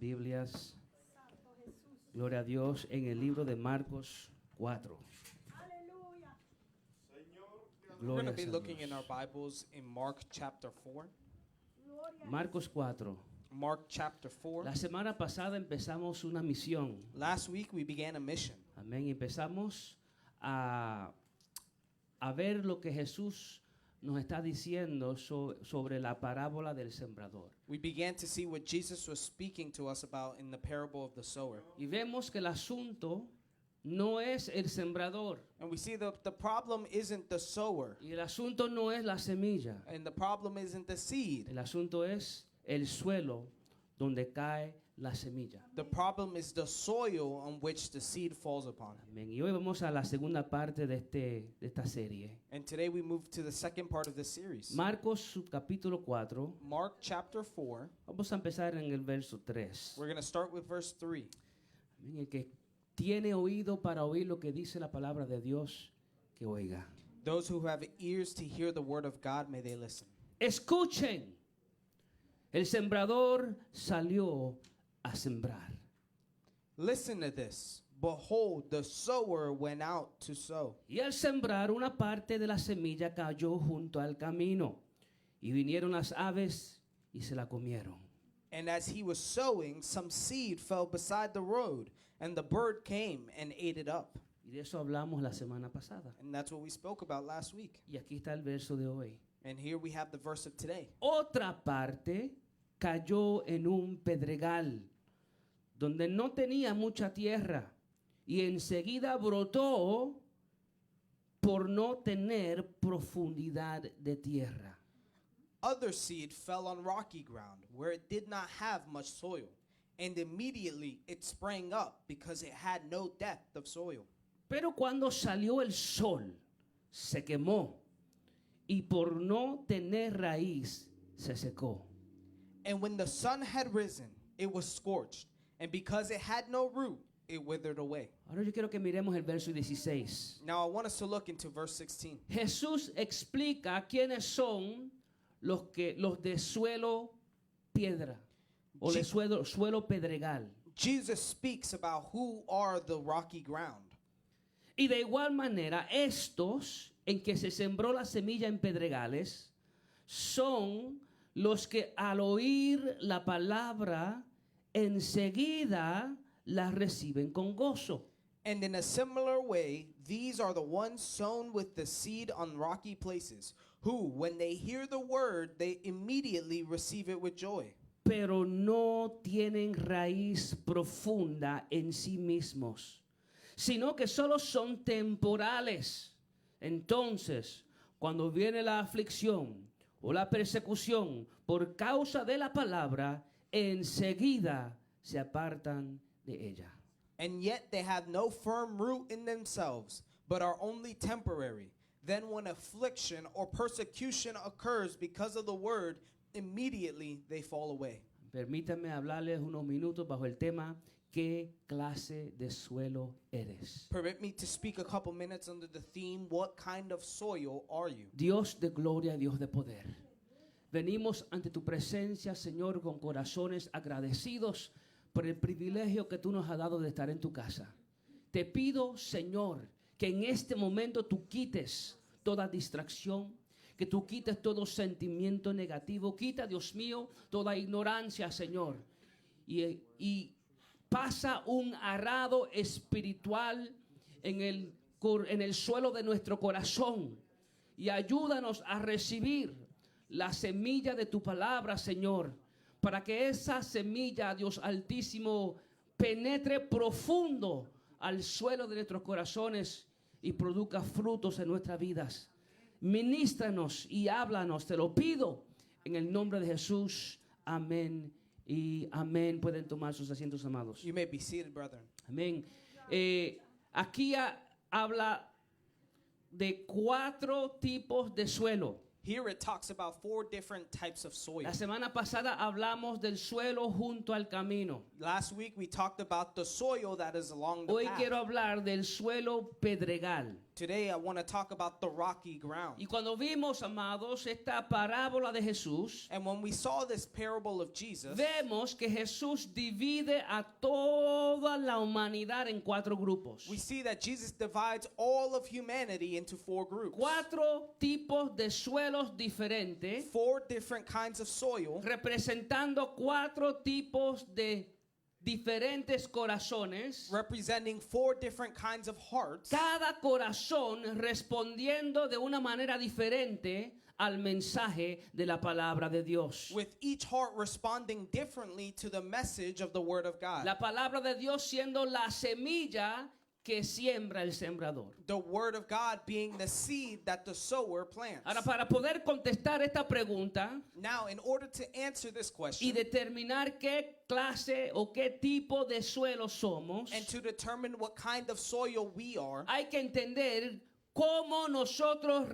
Biblias. Gloria a Dios en el libro de Marcos 4. We're going Gloria to be a looking in Dios. our Bibles in Mark chapter 4. Marcos 4. Mark chapter 4. La semana pasada empezamos una misión. Last week we began a mission. Amén. Y empezamos a ver lo que Jesús nos está diciendo sobre la parábola del sembrador. We began to see what Jesus was speaking to us about in the parable of the sower. Y vemos que el asunto no es el sembrador. And we see the problem isn't the sower, Y el asunto no es la semilla. and the problem isn't the seed. El asunto es el suelo donde cae la semilla. The problem is the soil on which the seed falls upon. Amén. Y hoy vamos a la segunda parte de esta serie. And today we move to the second part of the series. Marcos su capítulo 4. Mark chapter 4. Vamos a empezar en el verso 3. We're going to start with verse 3. Amén. El que tiene oído para oír lo que dice la palabra de Dios, que oiga. Those who have ears to hear the word of God, may they listen. Escuchen. El sembrador salió a sembrar. Listen to this. Behold, the sower went out to sow. Y al sembrar, una parte de la semilla cayó junto al camino. Y vinieron las aves y se la comieron. And as he was sowing, some seed fell beside the road, and the bird came and ate it up. Y de eso hablamos la semana pasada. And that's what we spoke about last week. Y aquí está el verso de hoy. And here we have the verse of today. Otra parte cayó en un pedregal, donde no tenía mucha tierra, y enseguida brotó por no tener profundidad de tierra. Other seed fell on rocky ground, where it did not have much soil, and immediately it sprang up because it had no depth of soil. Pero cuando salió el sol, se quemó, y por no tener raíz, se secó. And when the sun had risen, it was scorched, and because it had no root, it withered away. Ahora yo quiero que miremos el verso 16. Now I want us to look into verse 16. Jesús explica quiénes son los de suelo piedra o de suelo pedregal. Jesus speaks about who are the rocky ground. Y de igual manera, estos en que se sembró la semilla en pedregales son los que al oír la palabra enseguida la reciben con gozo. And in a similar way, these are the ones sown with the seed on rocky places, who, when they hear the word, they immediately receive it with joy. Pero no tienen raíz profunda en sí mismos, sino que solo son temporales. Entonces, cuando viene la aflicción o la persecución por causa de la palabra, enseguida se apartan de ella. And yet they have no firm root in themselves, but are only temporary. Then when affliction or persecution occurs because of the word, immediately they fall away. Permítanme hablarles unos minutos bajo el tema ¿qué clase de suelo eres? Permit me to speak a couple minutes under the theme, what kind of soil are you? Dios de gloria, Dios de poder. Venimos ante tu presencia, Señor, con corazones agradecidos por el privilegio que tú nos has dado de estar en tu casa. Te pido, Señor, que en este momento tú quites toda distracción, que tú quites todo sentimiento negativo. Quita, Dios mío, toda ignorancia, Señor. Y pasa un arado espiritual en el suelo de nuestro corazón. Y ayúdanos a recibir la semilla de tu palabra, Señor, para que esa semilla, Dios Altísimo, penetre profundo al suelo de nuestros corazones y produzca frutos en nuestras vidas. Ministranos y háblanos, te lo pido en el nombre de Jesús. Amén y amén. Pueden tomar sus asientos, amados. You may be seated, brethren. Amén. Aquí habla de 4 tipos de suelo. Here it talks about 4 different types of soil. La semana pasada hablamos del suelo junto al camino. Last week we talked about the soil that is along the Hoy path. quiero hablar del suelo pedregal. Today I want to talk about the rocky ground. Y cuando vimos, amados, esta parábola de Jesús, And when we saw this parable of Jesus, vemos que Jesús divide a toda la humanidad en 4 grupos. we see that Jesus divides all of humanity into 4 groups. 4 tipos de suelos diferentes, 4 different kinds of soil, representando 4 tipos de diferentes corazones. representing 4 different kinds of hearts. Cada corazón respondiendo de una manera diferente al mensaje de la palabra de Dios. With each heart responding differently to the message of the Word of God. La palabra de Dios siendo la semilla que siembra el sembrador. The Word of God being the seed that the sower plants. Ahora, para poder contestar esta pregunta Now, in order to answer this y question determinar qué clase o qué tipo de suelo somos, and to determine what kind of soil we are, hay que entender cómo nosotros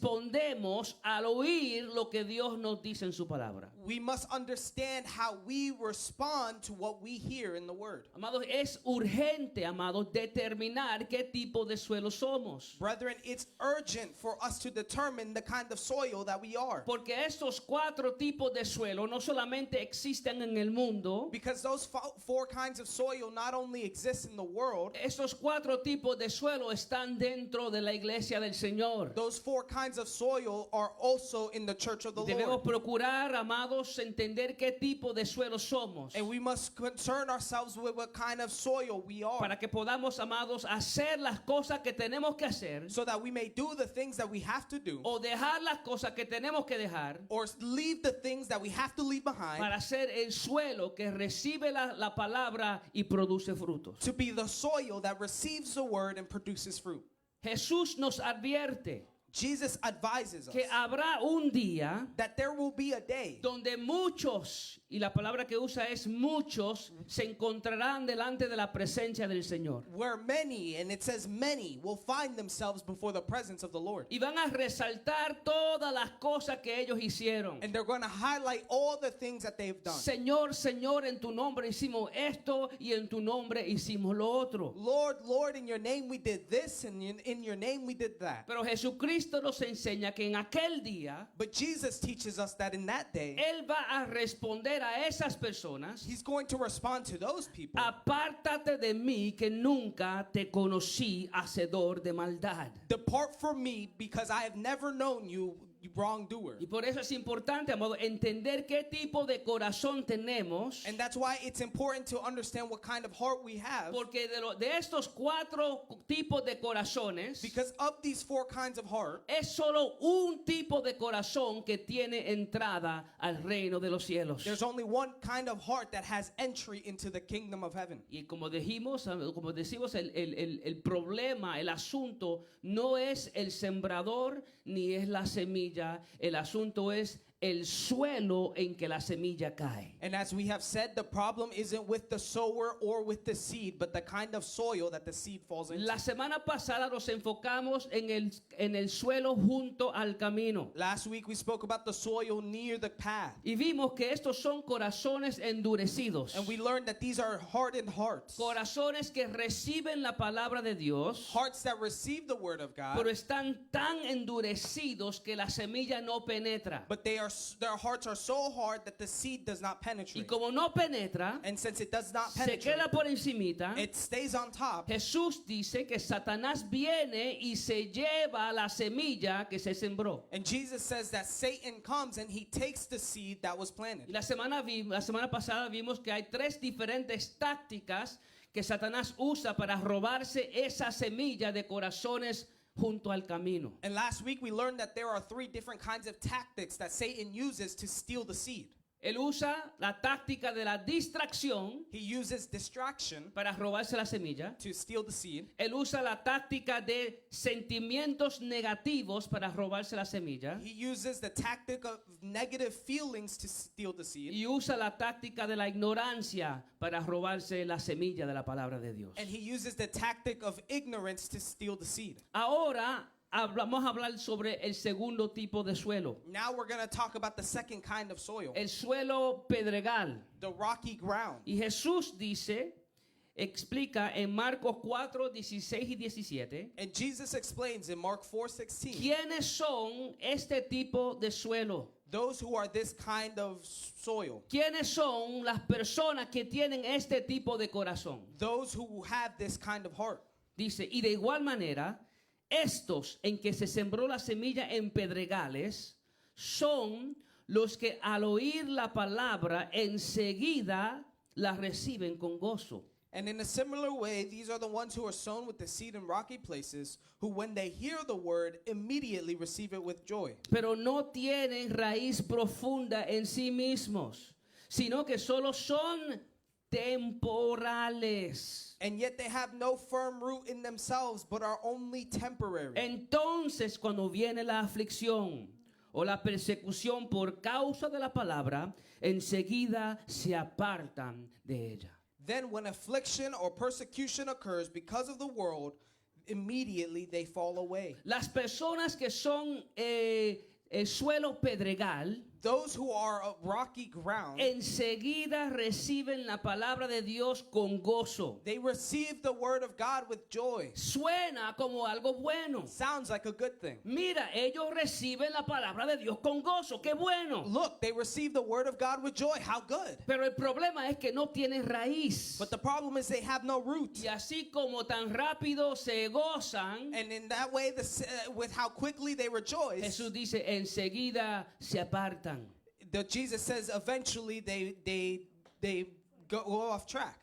respondemos al oír lo que Dios nos dice en su palabra. we must understand how we respond to what we hear in the Word. Amados, es urgente, amados, determinar qué tipo de suelo somos. Brethren, it's urgent for us to determine the kind of soil that we are. Porque estos 4 tipos de suelo no solamente existen en el mundo, Because those 4 kinds of soil not only exist in the world, estos 4 tipos de suelo están dentro de la iglesia del Señor. those 4 kinds of soil are also in the church of the Debemos Lord. procurar, amados, entender qué tipo de suelo somos, And we must concern ourselves with what kind of soil we are, para que podamos, amados, hacer las cosas que tenemos que hacer, so that we may do the things that we have to do, o dejar las cosas que tenemos que dejar, or leave the things that we have to leave behind, para ser el suelo que recibe la palabra y produce frutos. to be the soil that receives the word and produces fruit. Jesús nos advierte Jesus advises us que habrá un día that there will be a day donde muchos, y la palabra que usa es muchos, se encontrarán delante de la presencia del Señor. where many, and it says many, will find themselves before the presence of the Lord. Y van a resaltar todas las cosas que ellos hicieron. And they're going to highlight all the things that they've done. Señor, Señor, en tu nombre hicimos esto y en tu nombre hicimos lo otro. Lord, Lord, in your name we did this, and in your name we did that. Pero Jesucristo nos enseña que en aquel día But Jesus teaches us that in that day, Él va a responder a esas personas: he's going to respond to those people. apártate de mí que nunca te conocí, hacedor de maldad. Depart from me, because I have never known you, you wrongdoer. Y por eso es importante, amado, entender qué tipo de corazón tenemos, And that's why it's important to understand what kind of heart we have, porque de estos 4 tipos de corazones, because of these 4 kinds of heart, es solo un tipo de corazón que tiene entrada al reino de los cielos. there's only one kind of heart that has entry into the kingdom of heaven. Y como decimos, el problema, el asunto no es el sembrador ni es la semilla, el asunto es el suelo en que la semilla cae. And as we have said, the problem isn't with the sower or with the seed, but the kind of soil that the seed falls into. La semana pasada nos enfocamos en el suelo junto al camino. Last week we spoke about the soil near the path. Y vimos que estos son corazones endurecidos. And we learned that these are hardened hearts. Corazones que reciben la palabra de Dios, Hearts that receive the word of God, pero están tan endurecidos que la semilla no penetra. but their hearts are so hard that the seed does not Y penetrate. como no penetra, And since it does not se penetrate, queda por encimita. it stays on top. Jesús dice que Satanás viene y se lleva la semilla que se sembró. And Jesus says that Satan comes and he takes the seed that was Y planted. la semana pasada vimos que hay 3 diferentes tácticas que Satanás usa para robarse esa semilla de corazones junto al camino. And last week we learned that there are 3 different kinds of tactics that Satan uses to steal the seed. Él usa la táctica de la distracción He uses distraction para robarse la semilla. to steal the seed. Él usa la táctica de sentimientos negativos para robarse la semilla. He uses the tactic of negative feelings to steal the seed. Y usa la táctica de la ignorancia para robarse la semilla de la palabra de Dios. And he uses the tactic of ignorance to steal the seed. Ahora vamos a hablar sobre el segundo tipo de suelo. Now we're going to talk about the second kind of soil, El suelo pedregal. the rocky ground. Y Jesús dice explica en Marcos 4, 16 y 17 And Jesus explains in Mark 4:16, quiénes son este tipo de suelo. those who are this kind of soil, ¿Quiénes son las personas que tienen este tipo de corazón? those who have this kind of heart. Dice, y de igual manera, estos en que se sembró la semilla en pedregales son los que al oír la palabra enseguida la reciben con gozo. And in a similar way, these are the ones who are sown with the seed in rocky places, who when they hear the word, immediately receive it with joy. Pero no tienen raíz profunda en sí mismos, sino que solo son temporales. And yet they have no firm root in themselves, but are only temporary. Entonces, cuando viene la aflicción o la persecución por causa de la palabra, enseguida se apartan de ella. Then when affliction or persecution occurs because of the world, immediately they fall away. Las personas que son suelo pedregal, Those who are of rocky ground, enseguida reciben la palabra de Dios con gozo. they receive the word of God with joy. Suena como algo bueno. Sounds like a good thing. Mira, ellos reciben la palabra de Dios con gozo. ¡Qué bueno! Look, they receive the word of God with joy. How good. Pero el problema es que no tienen raíz. But the problem is they have no root. Y así como tan rápido se gozan, And in that way, with how quickly they rejoice, Jesús dice, enseguida se apartan. Jesus says eventually they go off track.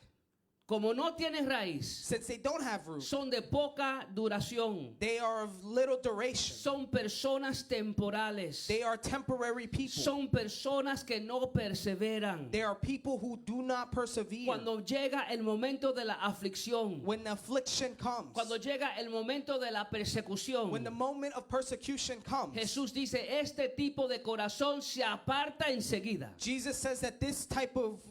Como no tienen raíz, Since they don't have root, son de poca duración. they are of little duration. Son personas temporales. They are temporary people. Son personas que no perseveran. They are people who do not persevere. Cuando llega el momento de la aflicción, When affliction comes, cuando llega el momento de la persecución, when the moment of persecution comes, Jesús dice, este tipo de corazón se aparta enseguida. Jesus says that this type of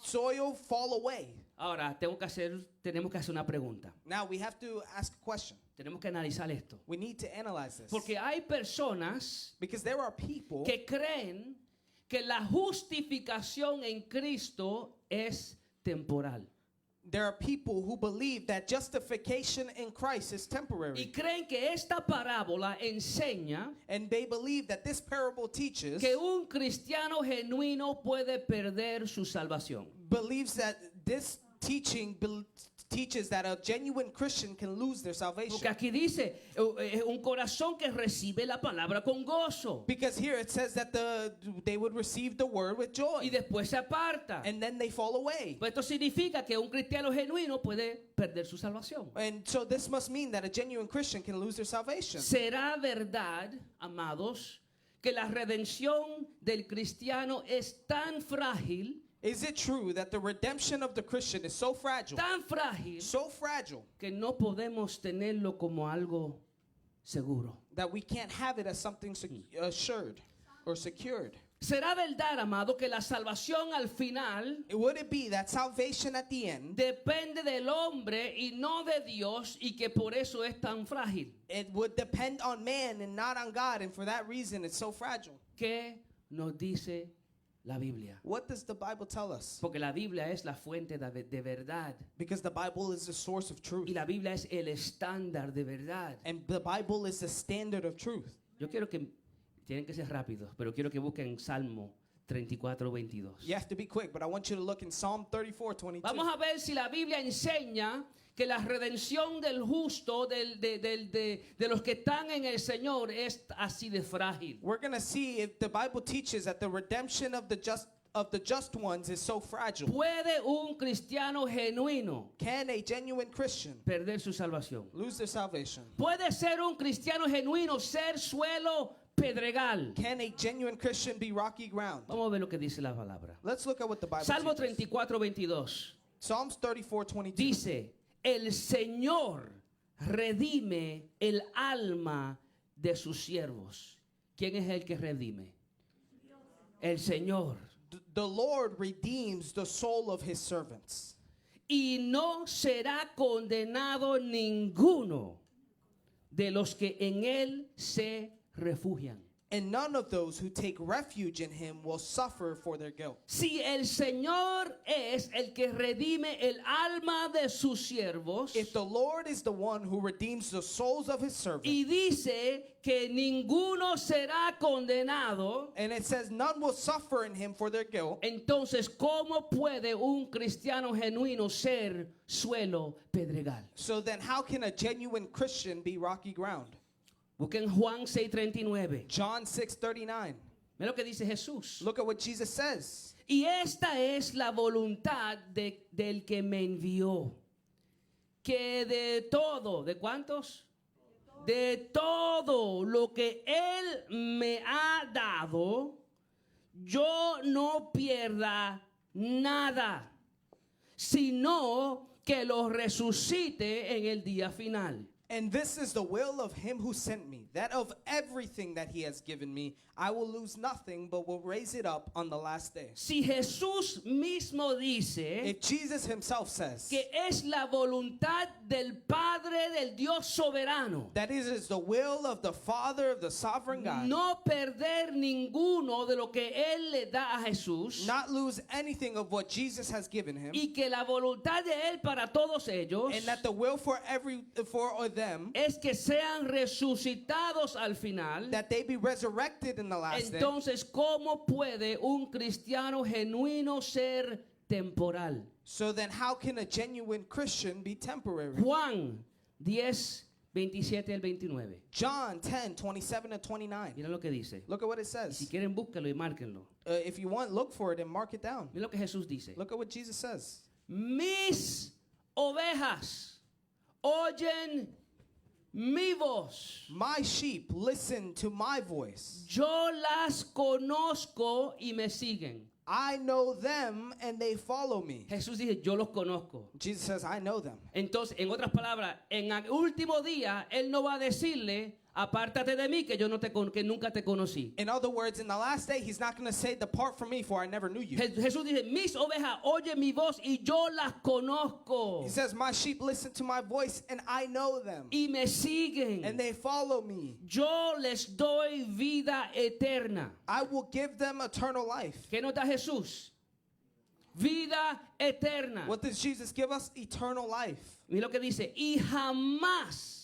soil fall away. Ahora, tenemos que hacer una pregunta. Now we have to ask a question. Tenemos que analizar esto. We need to analyze this. Porque hay personas Because there are people que creen que la justificación en Cristo es temporal. There are people who believe that justification in Christ is Y temporary. creen que esta parábola enseña And they believe that this parable teaches, que un cristiano genuino puede perder su salvación. believes that this teaching teaches that a genuine Christian can lose their salvation. Porque aquí dice, un corazón que recibe la palabra con gozo. Because here it says that they would receive the word with joy. Y después se aparta. And then they fall away. Pues esto significa que un cristiano genuino puede perder su salvación. And so this must mean that a genuine Christian can lose their salvation. ¿Será verdad, amados, que la redención del cristiano es tan frágil, Is it true that the redemption of the Christian is so fragile, que no podemos tenerlo como algo seguro? that we can't have it as something assured or secured? ¿Será verdad, amado, que la salvación al final Would it be that salvation at the end, depende del hombre y no de Dios y que por eso es tan frágil? it would depend on man and not on God, and for that reason it's so fragile? ¿Qué nos dice la Biblia? What does the Bible tell us? Porque la Biblia es la fuente de verdad. Because the Bible is the source of truth. Y la Biblia es el estándar de verdad. And the Bible is the standard of truth. Yo quiero que, tienen que ser rápidos, pero quiero que busquen Salmo 34, 22. You have to be quick, but I want you to look in Psalm 34:22. Vamos a ver si la Biblia enseña que la redención del justo, de los que están en el Señor, es así de frágil. We're going to see if the Bible teaches that the redemption of the just ones is so fragile. ¿Puede un cristiano genuino Can a genuine Christian perder su salvación? lose their salvation? ¿Puede ser un cristiano genuino ser suelo pedregal? Can a genuine Christian be rocky ground? Vamos a ver lo que dice la palabra. Let's look at what the Bible Salmo teaches. 34, 22. Psalms 34:22. Dice, el Señor redime el alma de sus siervos. ¿Quién es el que redime? El Señor. The Lord redeems the soul of his servants. Y no será condenado ninguno de los que en él se refugian. and none of those who take refuge in him will suffer for their guilt. Si el Señor es el que redime el alma de sus siervos, If the Lord is the one who redeems the souls of his servants, y dice que ninguno será condenado, and it says none will suffer in him for their guilt, entonces, ¿cómo puede un cristiano genuino ser suelo pedregal? so then how can a genuine Christian be rocky ground? Busquen Juan 6:39. John 6:39. Mira lo que dice Jesús. Look at what Jesus says. Y esta es la voluntad del que me envió. Que de todo, ¿de cuántos? De todo lo que Él me ha dado, yo no pierda nada, sino que lo resucite en el día final. And this is the will of him who sent me, that of everything that he has given me, I will lose nothing, but will raise it up on the last day. Si Jesús mismo dice If Jesus himself says que es la voluntad del Padre del Dios soberano, that it is the will of the Father of the sovereign God, no perder ninguno de lo que Él le da a Jesús, not lose anything of what Jesus has given him, y que la voluntad de Él para todos ellos and that the will for them, es que sean resucitados al final, that they be resurrected in the last day. entonces, ¿cómo puede un cristiano genuino ser temporal? So then how can a genuine Christian be temporary? Juan 10:27 al 29. John 10:27 and 29. Mira lo que dice. Look at what it Si says. quieren, búsquenlo y márquenlo. If you want, look for it and mark it down. Mira lo que Jesús dice. Look at what Jesus says. Mis ovejas oyen mi voz. My sheep listen to my voice. Yo las conozco y me siguen. I know them and they follow me. Jesús dice, yo los conozco. Jesus says, I know them. Entonces, en otras palabras, en el último día, Él no va a decirle, apártate de mí, que yo no te que nunca te conocí. In other words, in the last day, he's not going to say, depart from me, for I never knew you. Jesús dice, mis ovejas oyen mi voz y yo las conozco. He says, my sheep listen to my voice and I know them. Y me siguen. And they follow me. Yo les doy vida eterna. I will give them eternal life. ¿Qué nota Jesús? Vida eterna. What does Jesus give us? Eternal life. Mira lo que dice, y jamás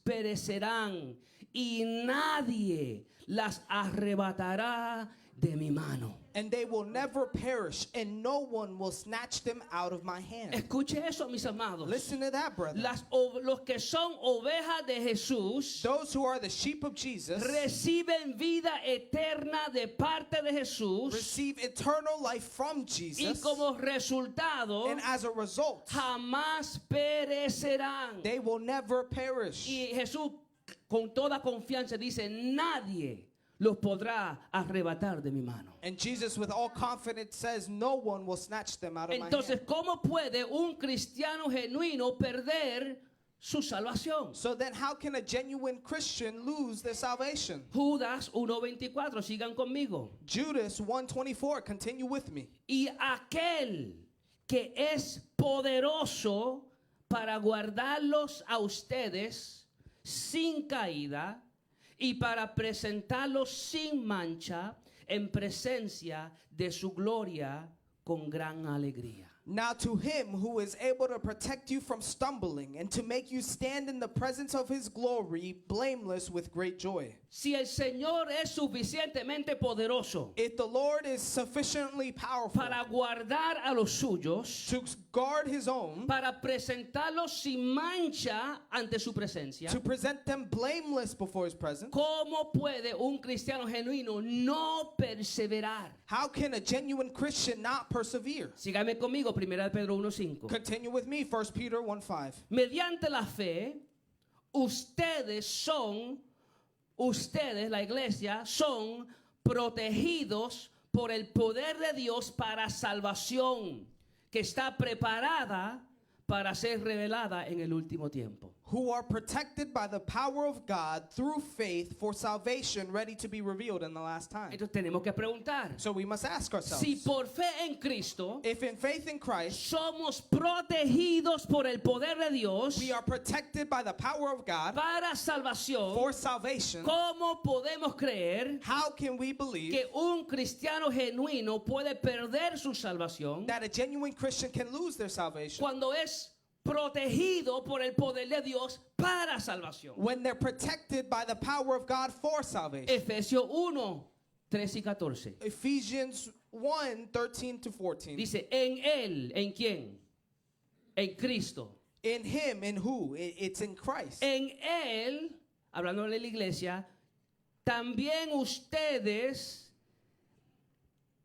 perecerán y nadie las arrebatará de mi mano. And they will never perish, and no one will snatch them out of my hand. Escuche eso, mis amados. Listen to that, brother. Los que son ovejas de Jesús Those who are the sheep of Jesus reciben vida eterna de parte de Jesús, receive eternal life from y Jesus, como resultado and as a result, jamás perecerán. they will never perish. Y Jesús con toda confianza dice, nadie los podrá arrebatar de mi mano. And Jesus with all confidence says, no one will snatch them out of my Entonces, hand. ¿cómo puede un cristiano genuino perder su salvación? So then how can a genuine Christian lose their salvation? Judas 1:24, sigan conmigo. Judas 1:24, continue with me. Y aquel que es poderoso para guardarlos a ustedes sin caída y para presentarlos sin mancha en presencia de su gloria con gran alegría. Now to him who is able to protect you from stumbling and to make you stand in the presence of his glory blameless with great joy. Si el Señor es suficientemente poderoso If the Lord is sufficiently powerful para guardar a los suyos, to guard his own, para presentarlos sin mancha ante su presencia, to present them blameless before his presence, ¿cómo puede un cristiano genuino no perseverar? how can a genuine Christian not persevere? Sígame conmigo, 1 Pedro 1:5. Continue with me, 1 Peter 1:5. Mediante la fe, ustedes, la iglesia, son protegidos por el poder de Dios para salvación, que está preparada para ser revelada en el último tiempo. who are protected by the power of God through faith for salvation ready to be revealed in the last time. Entonces tenemos que preguntar, So we must ask ourselves, si por fe en Cristo if in faith in Christ somos protegidos por el poder de Dios we are protected by the power of God para salvación, for salvation, ¿cómo podemos creer how can we believe que un cristiano genuino puede perder su salvación that a genuine Christian can lose their salvation cuando es protegido por el poder de Dios para salvación? when they're protected by the power of God for salvation? Efesios 1, 13 y 14. Ephesians 1, 13 to 14. Dice, en Él, ¿en quién? En Cristo. In him, in who? It's in Christ. En Él, hablando de la iglesia, también ustedes,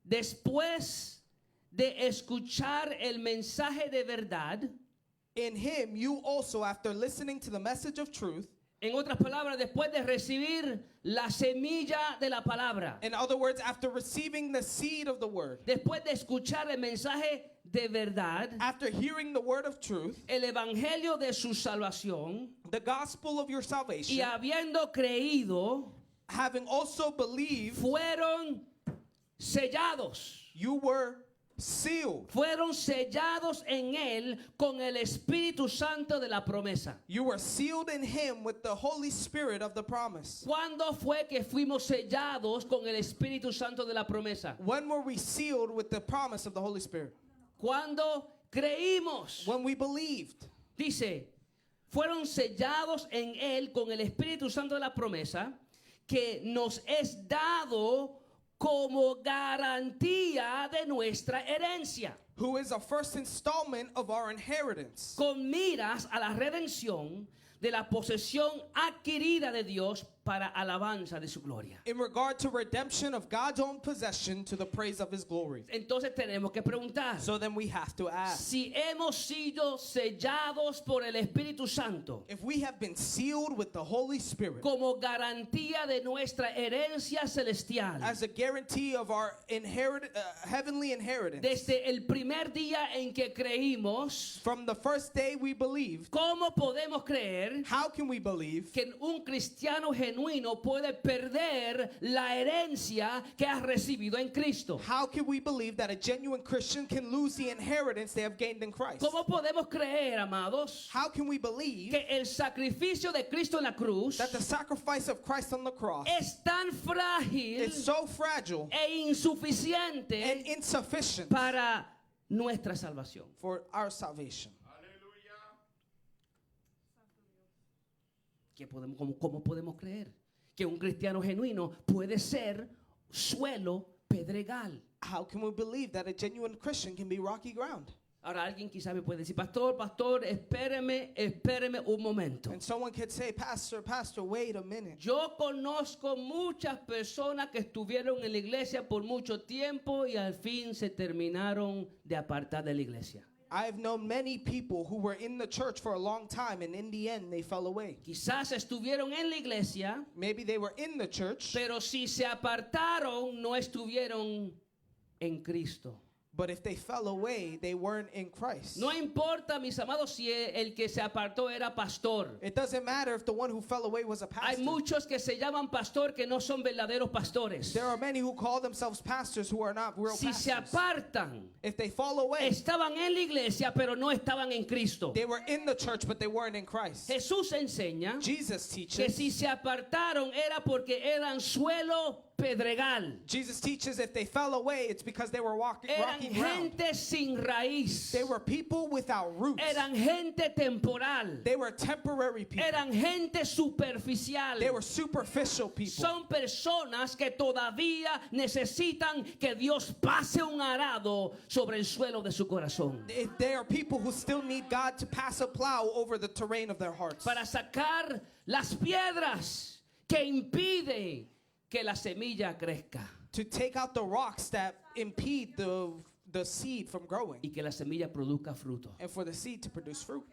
después de escuchar el mensaje de verdad, In him, you also, after listening to the message of truth, en otras palabras, después de recibir la semilla de la palabra, in other words, after receiving the seed of the word, después de escuchar el mensaje de verdad, after hearing the word of truth, el evangelio de su salvación, the gospel of your y salvation, habiendo creído, having also believed, fueron sellados. you were sealed. Fueron sellados en Él con el Espíritu Santo de la promesa. You were sealed in him with the Holy Spirit of the promise. ¿Cuándo fue que fuimos sellados con el Espíritu Santo de la promesa? When were we sealed with the promise of the Holy Spirit? Cuando creímos. When we believed. Dice, fueron sellados en Él con el Espíritu Santo de la promesa que nos es dado como garantía de nuestra herencia, Who is a first installment of our inheritance, con miras a la redención de la posesión adquirida de Dios para alabanza de su gloria. in regard to redemption of God's own possession to the praise of his glory. Entonces tenemos que preguntar, So then we have to ask, si hemos sido sellados por el Espíritu Santo if we have been sealed with the Holy Spirit como garantía de nuestra herencia celestial, as a guarantee of our heavenly inheritance, desde el primer día en que creímos, from the first day we believed, ¿cómo podemos creer how can we believe que un cristiano genuino puede perder la herencia que ha recibido en Cristo? how can we believe that a genuine Christian can lose the inheritance they have gained in Christ? ¿Cómo podemos creer, amados, How can we believe que el sacrificio de Cristo en la cruz that the sacrifice of Christ on the cross es tan frágil is so fragile e insuficiente and insufficient para nuestra salvación? for our salvation? ¿Cómo podemos creer que un cristiano genuino puede ser suelo pedregal? How can we believe that a genuine Christian can be rocky ground? Ahora alguien quizá me puede decir, pastor, espéreme un momento. And someone could say, Pastor, wait a minute. Yo conozco muchas personas que estuvieron en la iglesia por mucho tiempo y al fin se terminaron de apartar de la iglesia. I've known many people who were in the church for a long time and in the end they fell away. Quizás estuvieron en la iglesia, Maybe they were in the church, pero si se apartaron, no estuvieron en Cristo. but if they fell away, they weren't in Christ. No importa, mis amados, si el que se apartó era pastor. It doesn't matter if the one who fell away was a Hay pastor. muchos que se llaman pastor que no son verdaderos pastores. There are many who call themselves pastors who are not real Si se pastors. apartan, If they fall away, estaban en la iglesia, pero no estaban en Cristo. they were in the church, but they weren't in Christ. Jesús enseña Jesus que teaches. si se apartaron era porque eran suelo pedregal. Jesus teaches if they fell away, it's because they were rocky Eran ground. gente sin raíz. They were people without roots. Eran gente temporal. They were temporary people. Eran gente superficial. They were superficial people. Son personas que todavía necesitan que Dios pase un arado sobre el suelo de su corazón They are people who still need God to pass a plow over the terrain of their hearts para sacar las piedras que impiden que la semilla crezca to take out the rocks that impede the seed from growing y que la semilla produzca fruto. and for the seed to produce fruit.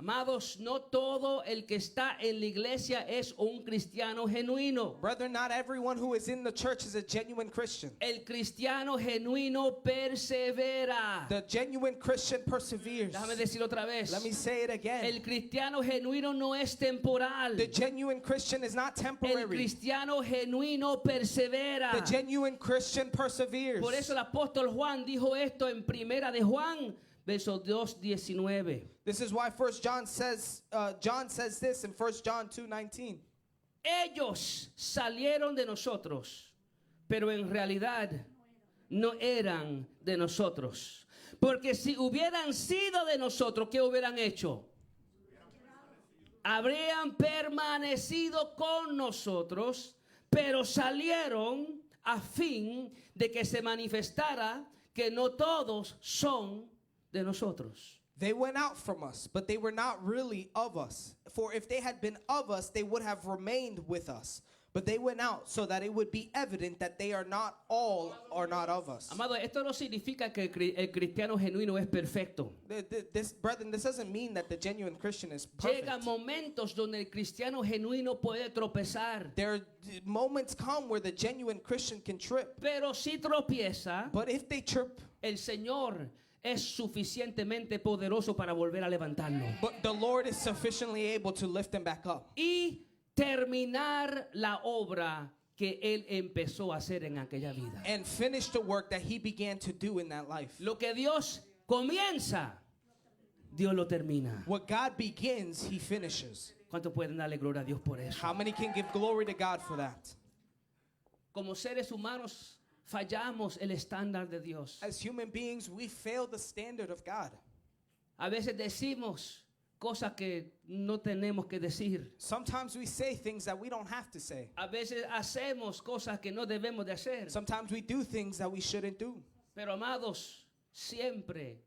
Amados, no todo el que está en la iglesia es un cristiano genuino. Brethren, not everyone who is in the church is a genuine Christian. El cristiano genuino persevera. The genuine Christian perseveres. Déjame decirlo otra vez. Let me say it again. El cristiano genuino no es temporal. The genuine Christian is not El temporary. cristiano genuino persevera. The genuine Christian perseveres. Por eso el apóstol Juan dijo esto en Primera de Juan, verso 2:19. This is why John says this in 1 John 2:19. Ellos salieron de nosotros, pero en realidad no eran de nosotros. Porque si hubieran sido de nosotros, ¿qué hubieran hecho? Habrían permanecido con nosotros, pero salieron a fin de que se manifestara que no todos son de nosotros. They went out from us, but they were not really of us. For if they had been of us, they would have remained with us. But they went out so that it would be evident that they are not all or not of us. Amado, esto no significa que el cristiano genuino es perfecto. Brethren, this doesn't mean that the genuine Christian is perfect. Llegan momentos donde el cristiano genuino puede tropezar. There are moments come where the genuine Christian can trip. Pero si tropieza, But if they trip, el Señor es suficientemente poderoso para volver a levantarlo. but the Lord is sufficiently able to lift them back up. Y terminar la obra que Él empezó a hacer en aquella vida. And finish the work that he began to do in that life. Lo que Dios comienza, Dios lo termina. What God begins, he finishes. ¿Cuántos pueden darle gloria a Dios por eso? How many can give glory to God for that? Como seres humanos fallamos el estándar de Dios. As human beings, we fail the standard of God. A veces decimos cosas que no tenemos que decir. Sometimes we say things that we don't have to say. A veces hacemos cosas que no debemos de hacer. Sometimes we do things that we shouldn't do. Pero amados, siempre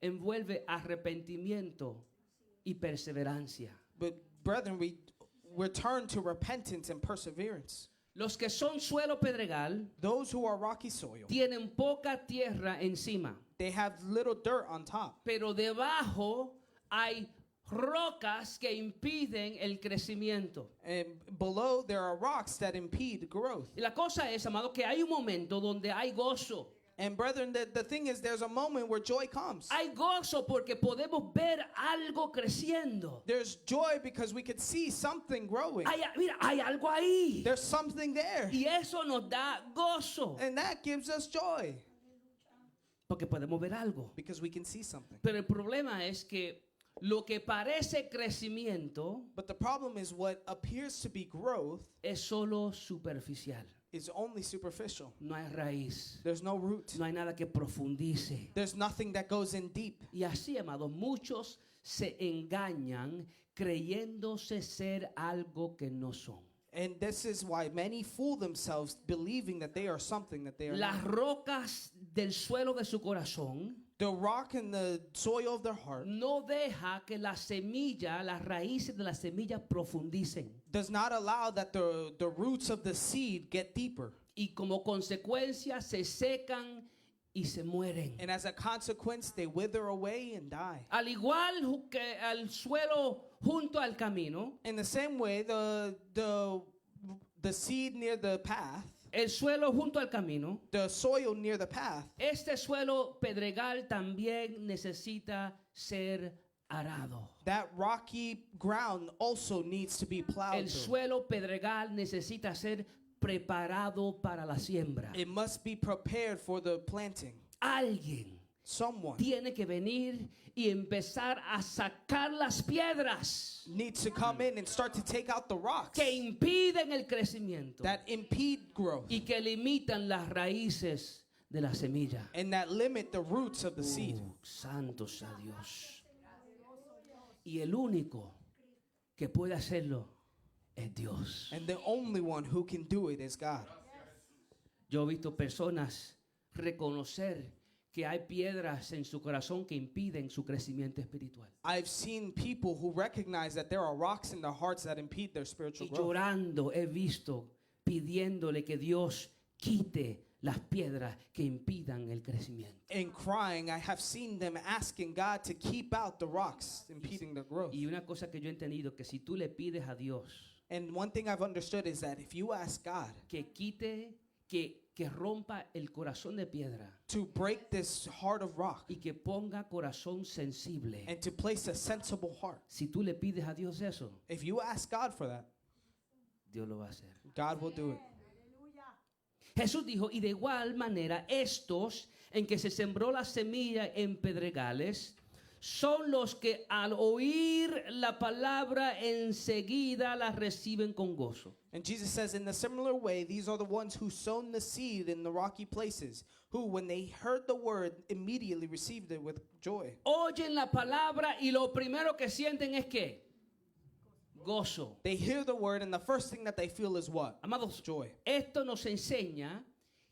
envuelve arrepentimiento y perseverancia. But brethren, we return to repentance and perseverance. Los que son suelo pedregal Those who are rocky soil, tienen poca tierra encima, they have little dirt on top. pero debajo hay rocas que impiden el crecimiento. And below there are rocks that impede growth. Y la cosa es, amado, que hay un momento donde hay gozo. And brethren, the thing is, there's a moment where joy comes. Hay gozo porque podemos ver algo creciendo. There's joy because we could see something growing. Mira, hay algo ahí. There's something there. Y eso nos da gozo. And that gives us joy Porque podemos ver algo. because we can see something. Pero el problema es que lo que parece crecimiento But the problem is what appears to be growth es solo superficial. is only superficial. No hay raíz. There's no root. No hay nada que profundice. There's nothing that goes in deep. Y así, amados, muchos se engañan creyéndose ser algo que no son. And this is why many fool themselves believing that they are something that they are Las not. rocas del suelo de su corazón The rock in the soil of their heart no deja que la semilla, las raíces de la semilla profundicen. does not allow that the roots of the seed get deeper. Y como consecuencia se secan y se mueren. And as a consequence, they wither away and die. Al igual que al suelo junto al camino, In the same way, the seed near the path, el suelo junto al camino, the soil near the path, este suelo pedregal también necesita ser arado. that rocky ground also needs to be plowed El through. suelo pedregal necesita ser preparado para la siembra. It must be prepared for the planting. Alguien Someone tiene que venir y empezar a sacar las piedras needs to come in and start to take out the rocks que impiden el crecimiento that impede growth y que limitan las raíces de la semilla. and that limit the roots of the seed. Santos a Dios. Y el único que puede hacerlo es Dios. And the only one who can do it is God. Yo he visto personas reconocer que hay piedras en su corazón que impiden su crecimiento espiritual. I've seen people who recognize that there are rocks in their hearts that impede their spiritual Y growth. llorando he visto, pidiéndole que Dios quite las piedras que impidan el crecimiento. In crying, I have seen them asking God to keep out the rocks impeding their growth. Y una cosa que yo he entendido, que si tú le pides a Dios And one thing I've understood is that if you ask God que quite, que rompa el corazón de piedra to break this heart of rock y que ponga corazón sensible, and to place a sensible heart, si tú le pides a Dios eso, if you ask God for that, Dios lo va a hacer. God will do it. Jesús dijo, y de igual manera estos en que se sembró la semilla en pedregales son los que al oír la palabra enseguida la reciben con gozo. And Jesus says, in the similar way, these are the ones who sown the seed in the rocky places, who, when they heard the word, immediately received it with joy. Oyen la palabra y lo primero que sienten es que gozo. They hear the word, and the first thing that they feel is what? Amados, Joy. esto nos enseña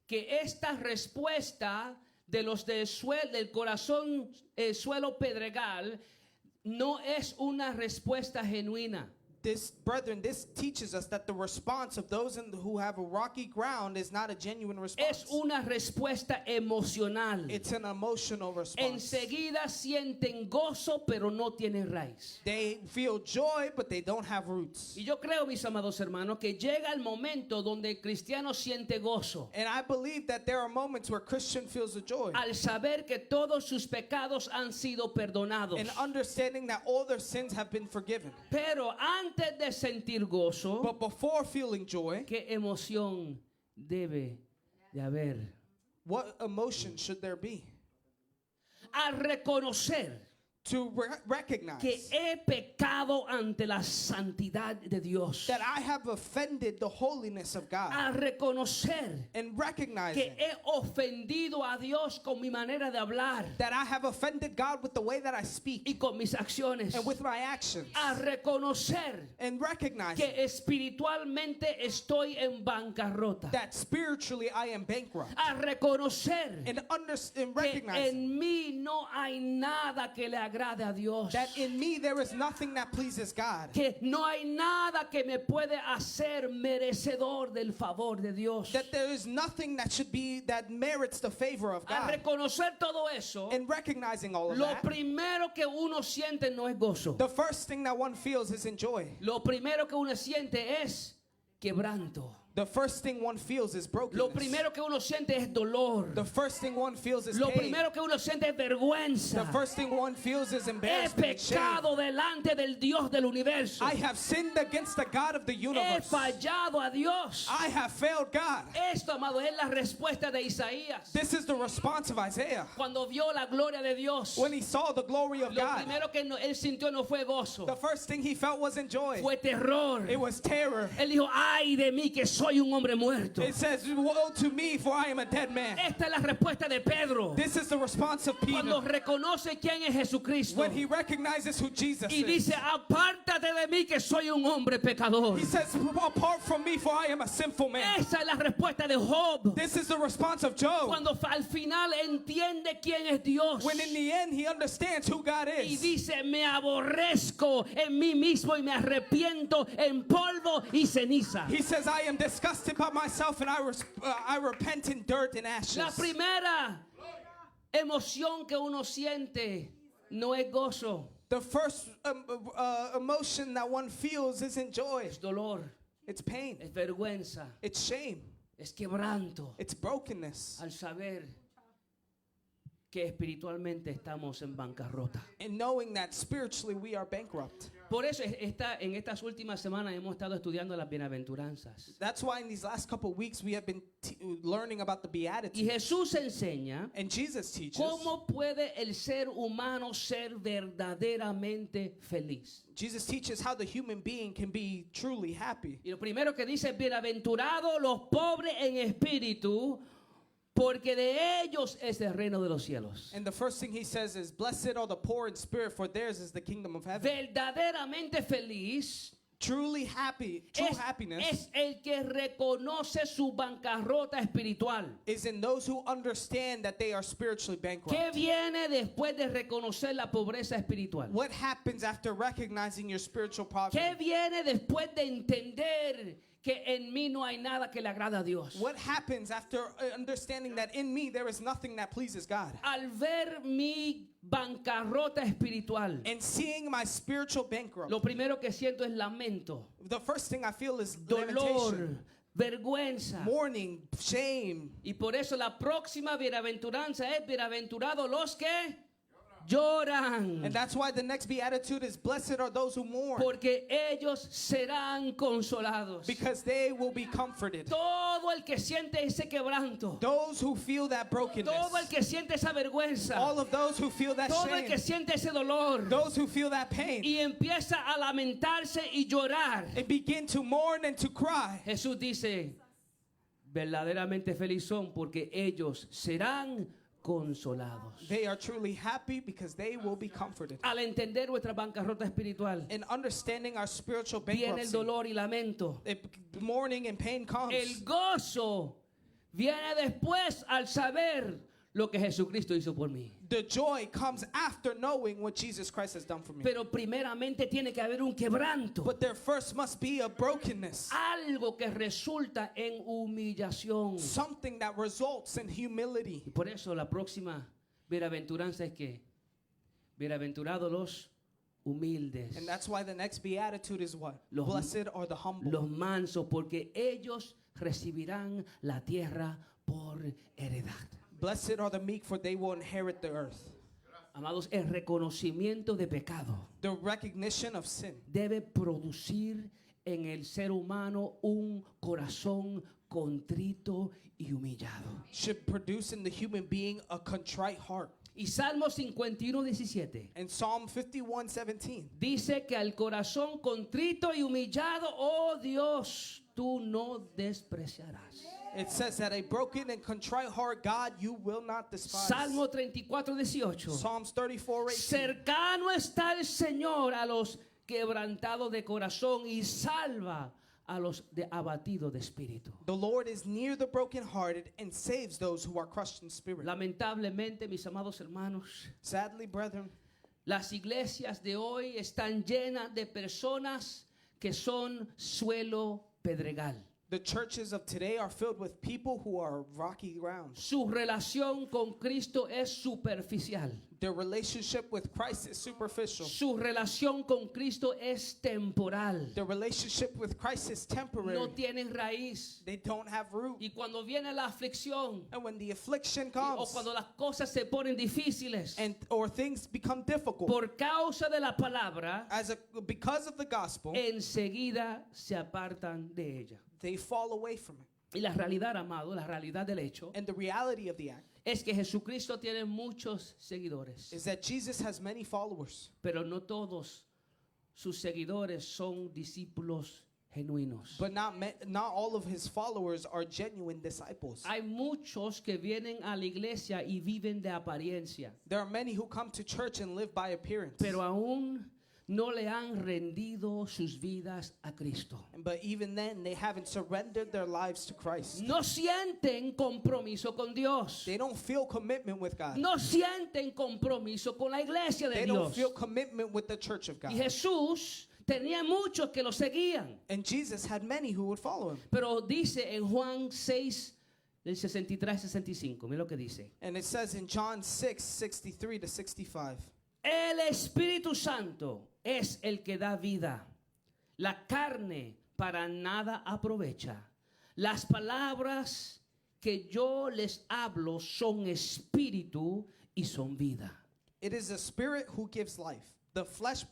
que esta respuesta de los del corazón suelo pedregal no es una respuesta genuina. Brethren, this teaches us that the response of those who have a rocky ground is not a genuine response. Es una respuesta emocional. It's an emotional response. Enseguida sienten gozo, pero no tienen raíz. They feel joy, but they don't have roots. Y yo creo, mis amados hermanos, que llega el momento donde el cristiano siente gozo And I believe that there are moments where Christian feels the joy. al saber que todos sus pecados han sido perdonados. And understanding that all their sins have been forgiven. Pero antes de sentir gozo, But before feeling joy, ¿qué emoción debe de haber? what emotion should there be? Al reconocer To recognize que he pecado ante la santidad de Dios. that I have offended the holiness of God. Al reconocer And recognizing que he ofendido a Dios con mi manera de hablar that I have offended God with the way that I speak y con mis acciones. and with my actions. A reconocer And recognizing que espiritualmente estoy en bancarrota. that spiritually I am bankrupt. A reconocer And que recognizing en mí no hay nada que le agrade a Dios. that in me there is nothing that pleases God. Que no hay nada que me puede hacer merecedor del favor de Dios. That there is nothing that merits the favor of A God. reconocer todo eso, And recognizing all of lo that, primero que uno siente no es gozo. the first thing that one feels is joy. Lo primero que uno siente es quebranto. The first thing one feels is brokenness. Lo primero que uno siente es dolor. The first thing one feels is Lo pain. primero que uno siente es vergüenza. The first thing one feels is He embarrassment and shame. pecado delante del Dios del universo. I have sinned against the God of the He universe. fallado a Dios. I have failed God. Esto, amado, es la respuesta de Isaías. This is the response of Isaiah. Cuando vio la gloria de Dios, When he saw the glory of lo God, primero que él sintió no fue gozo, the first thing he felt wasn't joy. fue terror. It was terror. Él dijo, ay de mí que soy un hombre muerto. It says, woe to me, for I am a dead man. Esta es la respuesta de Pedro. This is the response of Cuando Peter reconoce quién es Jesucristo when he recognizes who Jesus y is. dice, apártate de mí que soy un hombre pecador. He says, apart from me, for I am a sinful man. Esa es la respuesta de Job. This is the response of Job. Cuando al final entiende quién es Dios When in the end he understands who God y is. dice, me aborrezco en mí mismo y me arrepiento en polvo y ceniza. He says, I am disgusted by myself and I repent in dirt and ashes. La primera emoción que uno siente no es gozo, The first emotion that one feels isn't joy. es dolor, It's pain. es vergüenza, It's shame. es quebranto It's brokenness. al saber que espiritualmente estamos en bancarrota. And knowing that spiritually we are bankrupt. Por eso en estas últimas semanas hemos estado estudiando las bienaventuranzas. That's why in these last couple of weeks we have been learning about the Y Beatitudes. Jesús enseña And Jesus teaches cómo puede el ser humano ser verdaderamente feliz. Jesus teaches how the human being can be truly happy. Y lo primero que dice, bienaventurados los pobres en espíritu, porque de ellos es el reino de los cielos. And the first thing he says is, blessed are the poor in spirit, for theirs is the kingdom of heaven. Verdaderamente feliz Truly happy, true happiness es el que reconoce su bancarrota espiritual. is in those who understand that they are spiritually bankrupt. ¿Qué viene después de reconocer la pobreza espiritual? What happens after recognizing your spiritual poverty? ¿Qué viene después de entender que en mí no hay nada que le agrada a Dios? What happens after understanding that in me there is nothing that pleases God? Al ver mi bancarrota espiritual, And seeing my spiritual bankrupt, lo primero que siento es lamento, the first thing I feel is dolor, lamentation, vergüenza. mourning, shame. Y por eso la próxima bienaventuranza es bienaventurados los que lloran, And that's why the next beatitude is blessed are those who mourn, porque ellos serán consolados. because they will be comforted. Todo el que siente ese quebranto, Those who feel that brokenness, todo el que siente esa vergüenza, all of those who feel that todo el que shame, siente ese dolor those who feel that pain, y empieza a lamentarse y llorar, and begin to mourn and to cry. Jesús dice, verdaderamente feliz son porque ellos serán consolados. They are truly happy because they will be comforted. Al entender nuestra bancarrota espiritual, In understanding our spiritual viene el bankruptcy, dolor y lamento. mourning and pain comes. El gozo viene después al saber lo que Jesucristo hizo por mí. The joy comes after knowing what Jesus Christ has done for me. Pero primeramente tiene que haber un quebranto, But there first must be a brokenness, algo que resulta en humillación. something that results in humility. Y por eso la próxima bienaventuranza es que bienaventurados los humildes, And that's why the next beatitude is what? Los- Blessed are the humble. los mansos, porque ellos recibirán la tierra por heredad. Blessed are the meek, for they will inherit the earth. Amados, el reconocimiento de pecado The recognition of sin debe producir en el ser humano un corazón contrito y humillado. should produce in the human being a contrite heart. Y Salmo 51:17 In Psalm 51:17, dice que al corazón contrito y humillado, oh Dios, tú no despreciarás. it says that a broken and contrite heart, God, you will not despise. Salmo 34:18. Psalms 34:18. Cercano está el Señor a los quebrantados de corazón y salva a los abatidos de espíritu. The Lord is near the brokenhearted and saves those who are crushed in spirit. Lamentablemente, mis amados hermanos, Sadly, brethren, las iglesias de hoy están llenas de personas que son suelo pedregal. the churches of today are filled with people who are rocky ground. Su relación con Cristo es superficial. Their relationship with Christ is superficial. Su relación con Cristo es temporal. Their relationship with Christ is temporary. No tienen raíz. They don't have root. Y cuando viene la aflicción, And when the affliction o comes, cuando las cosas se ponen difíciles, or things become difficult, por causa de la palabra, because of the gospel, enseguida se apartan de ella. they fall away from it. Y la realidad, amado, la realidad del hecho, And the reality of the act es que Jesucristo tiene muchos seguidores, is that Jesus has many followers, pero no todos sus seguidores son discípulos genuinos. but not all of his followers are genuine disciples. Hay muchos que vienen a la iglesia y viven de apariencia, There are many who come to church and live by appearance, pero aún no le han rendido sus vidas a Cristo. but even then they haven't surrendered their lives to Christ. No sienten compromiso con Dios. They don't feel commitment with God. No sienten compromiso con la iglesia de They don't Dios. feel commitment with the church of God. Y Jesús tenía muchos que lo seguían. And Jesus had many who would follow him. Pero dice en Juan 6, del 63-65, mira lo que dice. And it says in John 6:63 to 65. El Espíritu Santo es el que da vida. La carne para nada aprovecha. Las palabras que yo les hablo son espíritu y son vida. It is the spirit who gives life. The flesh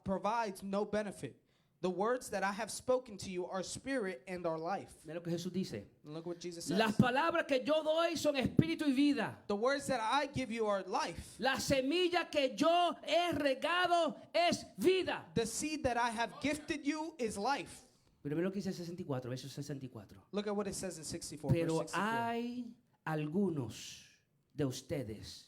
provides no benefit. The words that I have spoken to you are spirit and are life. Mira lo que Jesús dice. And look what Jesus says. Las palabras que yo doy son espíritu y vida. The words that I give you are life. La semilla que yo he regado es vida. The seed that I have gifted you is life. Pero mira lo que dice 64, verso 64. Look at what it says in 64. Pero verse 64. hay algunos de ustedes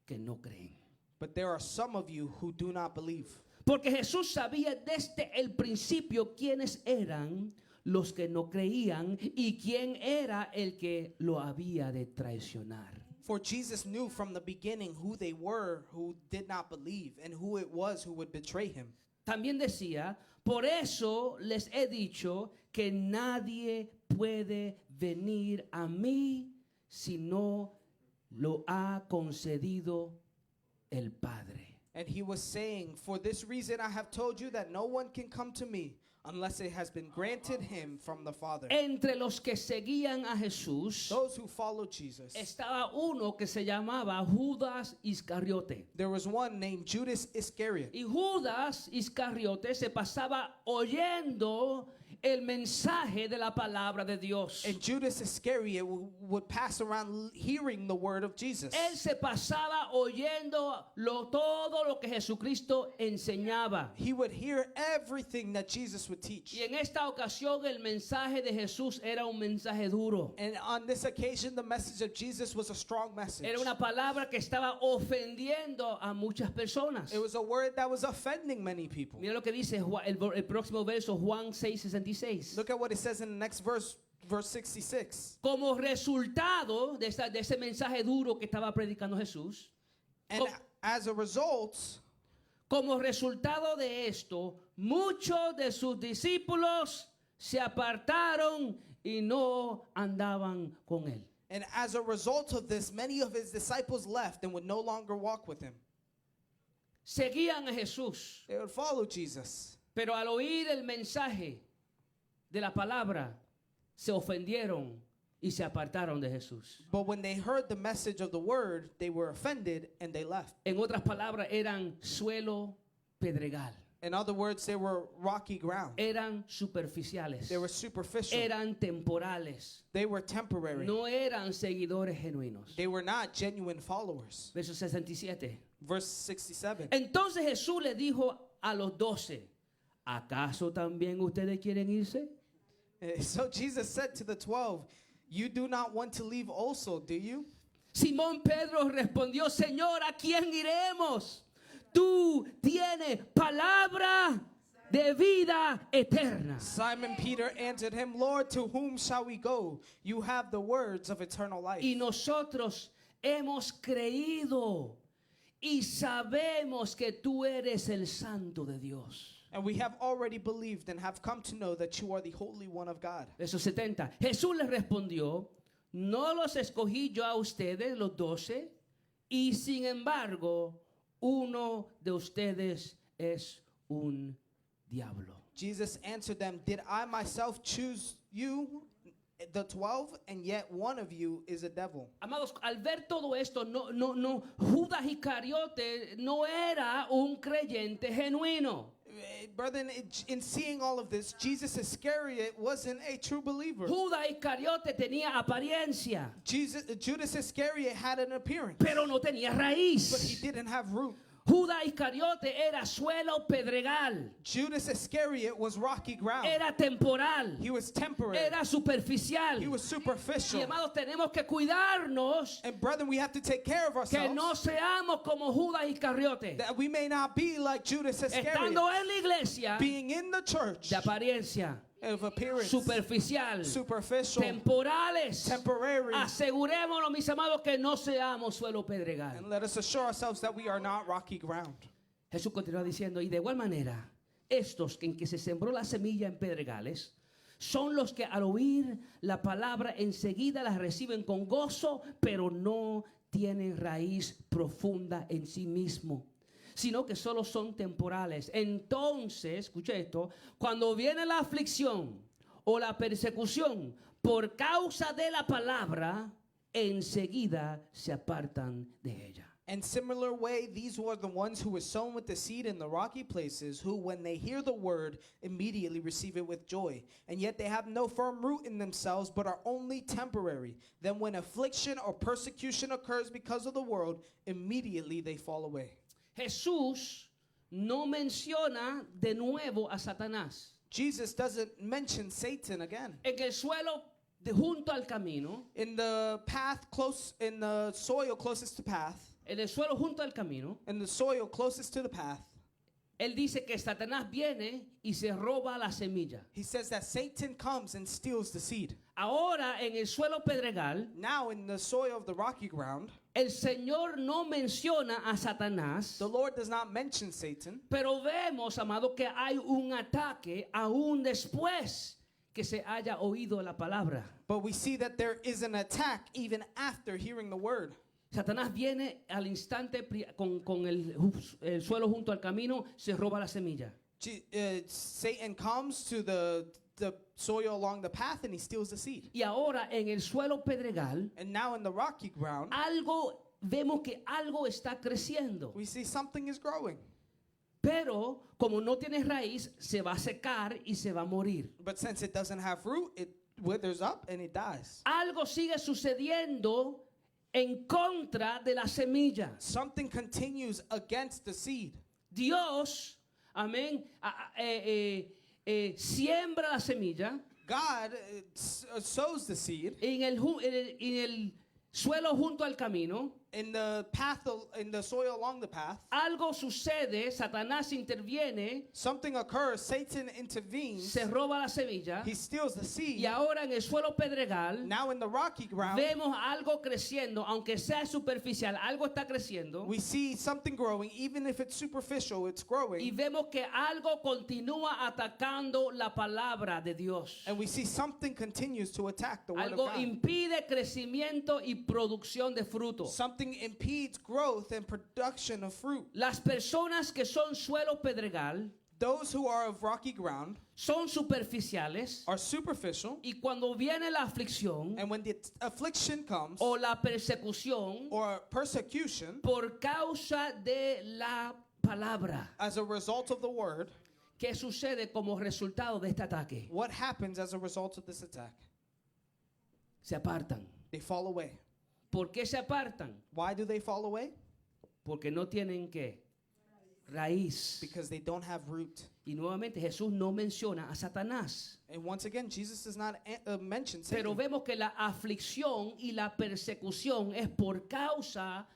que no creen. But there are some of you who do not believe. Porque Jesús sabía desde el principio quiénes eran los que no creían y quién era el que lo había de traicionar. For Jesus knew from the beginning who they were who did not believe and who it was who would betray him. también decía, por eso les he dicho que nadie puede venir a mí si no lo ha concedido el Padre. And he was saying, for this reason I have told you that no one can come to me unless it has been granted him from the Father. Entre los que seguían a Jesús Those who followed Jesus. estaba uno que se llamaba Judas Iscariote. There was one named Judas Iscariot. Y Judas Iscariote se pasaba oyendo el mensaje de la palabra de Dios. And Judas Iscariot would pass around hearing the word of Jesus. Él se pasaba oyendo todo lo que Jesucristo enseñaba. He would hear everything that Jesus would teach. Y en esta ocasión el mensaje de Jesús era un mensaje duro. And on this occasion, the message of Jesus was a strong message. Era una palabra que estaba ofendiendo a muchas personas. It was a word that was offending many people. Mira lo que dice el próximo verso, Juan 6:66. Look at what it says in the next verse, verse 66. Como resultado de ese mensaje duro que estaba predicando Jesús, And as a result, como resultado de esto, muchos de sus discípulos se apartaron y no andaban con él. and as a result of this, many of his disciples left and would no longer walk with him. Seguían a Jesús, They would follow Jesus. pero al oír el mensaje de la palabra, se ofendieron y se apartaron de Jesús. But when they heard the message of the word, they were offended and they left. En otras palabras, eran suelo pedregal, In other words, they were rocky ground. eran superficiales, They were superficial. eran temporales, They were temporary. no eran seguidores genuinos. They were not genuine followers. Verso 67. Verse 67. Entonces Jesús le dijo a los 12, ¿acaso también ustedes quieren irse? So Jesus said to the 12, you do not want to leave also, do you? Simón Pedro respondió, Señor, ¿a quién iremos? Tú tienes palabra de vida eterna. Simon Peter answered him, Lord, to whom shall we go? You have the words of eternal life. Y nosotros hemos creído y sabemos que tú eres el Santo de Dios. And we have already believed and have come to know that you are the Holy One of God. Verso 70. Jesús les respondió, ¿no los escogí yo a ustedes, los 12? Y sin embargo, uno de ustedes es un diablo. Jesus answered them, did I myself choose you, the 12, and yet one of you is a devil? Amados, al ver todo esto, Judas Iscariote no era un creyente genuino. Brethren, in seeing all of this, Jesus Iscariot wasn't a true believer. Judas Iscariote tenía apariencia, Judas Iscariot had an appearance, pero no tenía but he raíz. didn't have root. Judas Iscariote era suelo pedregal, Judas Iscariot was rocky ground. era temporal, He was temporary. era superficial. He was Y superficial. hermanos, tenemos que cuidarnos And brethren, we have to take care of que ourselves no seamos como Judas Iscariote, that we may not be like Judas Iscariot, estando en la iglesia being in the church de apariencia, of appearance, superficial, superficial, temporales. temporary. Asegurémonos, mis amados, que no seamos suelo pedregal. And let us assure ourselves that we are not rocky ground. Jesús continúa diciendo, y de igual manera, estos en que se sembró la semilla en pedregales, son los que al oír la palabra enseguida la reciben con gozo, pero no tienen raíz profunda en sí mismo, sino que solo son temporales. Entonces, escucha esto, cuando viene la aflicción o la persecución por causa de la palabra, enseguida se apartan de ella. In similar way, these were the ones who were sown with the seed in the rocky places, who, when they hear the word, immediately receive it with joy. And yet they have no firm root in themselves, but are only temporary. Then when affliction or persecution occurs because of the world, immediately they fall away. Jesús no menciona de nuevo a Satanás. Jesus doesn't mention Satan again. En el suelo junto al camino, In the in the soil closest to path, en el suelo junto al camino, in the soil closest to the path, Él dice que Satanás viene y se roba la semilla. He says that Satan comes and steals the seed. Ahora en el suelo pedregal, Now in the soil of the rocky ground, el Señor no menciona a Satanás, the Lord does not mention Satan, pero vemos, amado, que hay un ataque aún después que se haya oído la palabra. but we see that there is an attack even after hearing the word. Satanás viene al instante con el suelo junto al camino, se roba la semilla. Satan comes to the soil along the path and he steals the seed. Y ahora en el suelo pedregal, And now in the rocky ground, vemos que algo está creciendo. we see something is growing. Pero como no tiene raíz, se va a secar y se va a morir. But since it doesn't have root, it withers up and it dies. Algo sigue sucediendo en contra de la semilla. Something continues against the seed. Dios, amén, siembra la semilla God sows the seed en el suelo junto al camino. in the path, in the soil along the path. Algo sucede, Satanás interviene, Something occurs, Satan intervenes, se roba la semilla. he steals the Y seed. ahora en el suelo pedregal Now in the rocky ground, vemos algo creciendo, aunque sea superficial, algo está creciendo. we see something growing, even if it's superficial, it's Y growing. vemos que algo continúa atacando la palabra de Dios. And we see something continues to attack the word of Algo God. impide crecimiento y producción de fruto. Something impedes growth and production of fruit. Las personas que son suelo pedregal Those who are of rocky ground son superficiales are superficial, y cuando viene la aflicción and when the affliction comes o la persecución or persecution por causa de la palabra, as a result of the word, ¿qué sucede como resultado de este ataque? what happens as a result of this attack? Se apartan. They fall away. ¿Por qué se apartan? Why do they fall away? Porque no tienen qué? Raíz. Because they don't have root. Y nuevamente Jesús no menciona a Satanás. And once again, Jesus does not mention Pero Satan. vemos que la aflicción y la persecución es por causa